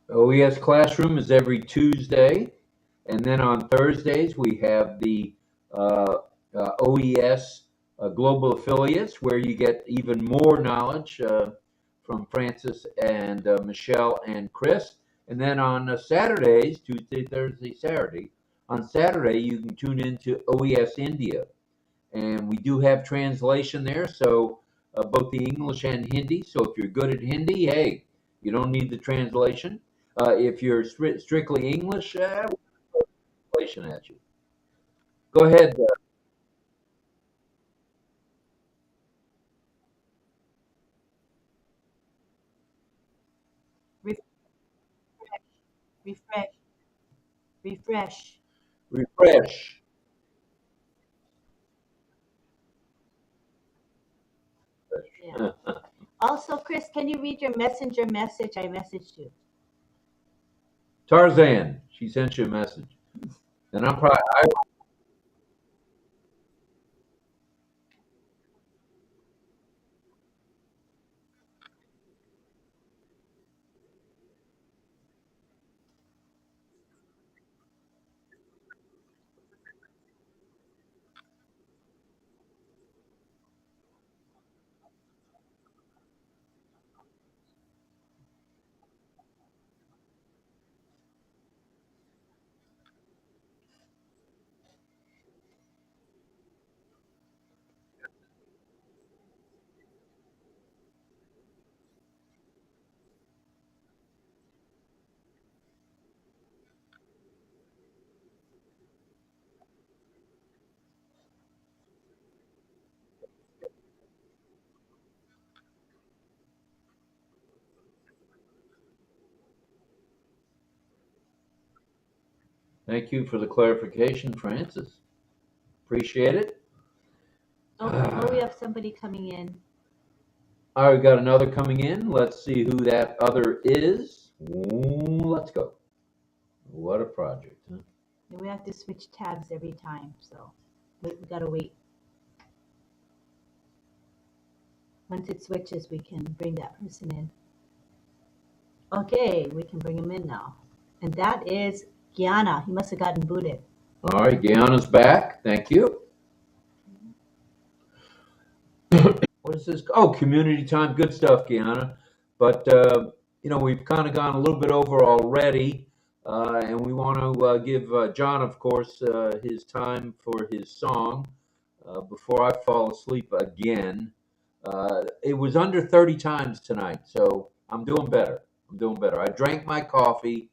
OES Classroom is every Tuesday, and then on Thursdays we have the OES Global Affiliates, where you get even more knowledge from Francis and Michelle and Chris. And then on Saturdays, Tuesday, Thursday, Saturday, on Saturday you can tune into OES India, and we do have translation there, so both the English and Hindi. So if you're good at Hindi, hey, you don't need the translation. If you're strictly English, translation at you. Go ahead. Refresh, refresh, refresh. Refresh. Yeah. Also, Chris, can you read your messenger message? I messaged you. Tarzan, she sent you a message, and I'm probably. Thank you for the clarification, Francis. Appreciate it. Oh, we have somebody coming in. All right, we got another coming in. Let's see who that other is. Ooh, let's go. What a project, huh? We have to switch tabs every time, so we gotta wait. Once it switches, we can bring that person in. Okay, we can bring him in now. And that is Gianna. He must have gotten booted. All right, Guyana's back. Thank you. What is this? Oh, community time. Good stuff, Guyana. But, we've kind of gone a little bit over already, and we want to give John, of course, his time for his song before I fall asleep again. It was under 30 times tonight, so I'm doing better. I drank my coffee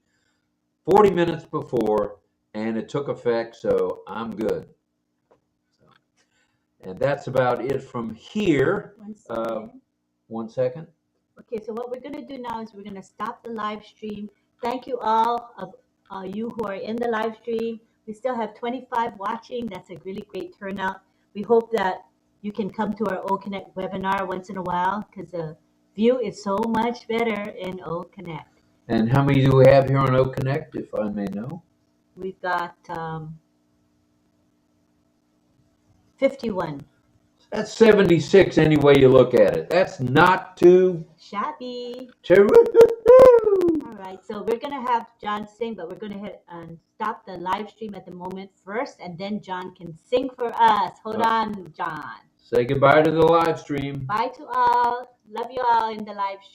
40 minutes before, and it took effect, so I'm good. And that's about it from here. 1 second. 1 second. Okay, so what we're going to do now is we're going to stop the live stream. Thank you all of you who are in the live stream. We still have 25 watching. That's a really great turnout. We hope that you can come to our O Connect webinar once in a while because the view is so much better in O Connect. And how many do we have here on O Connect, if I may know? We've got 51. That's 76 any way you look at it. That's not too Shabby. terrific. All right, so we're going to have John sing, but we're going to hit stop the live stream at the moment first, and then John can sing for us. Hold on, John. Say goodbye to the live stream. Bye to all. Love you all in the live stream.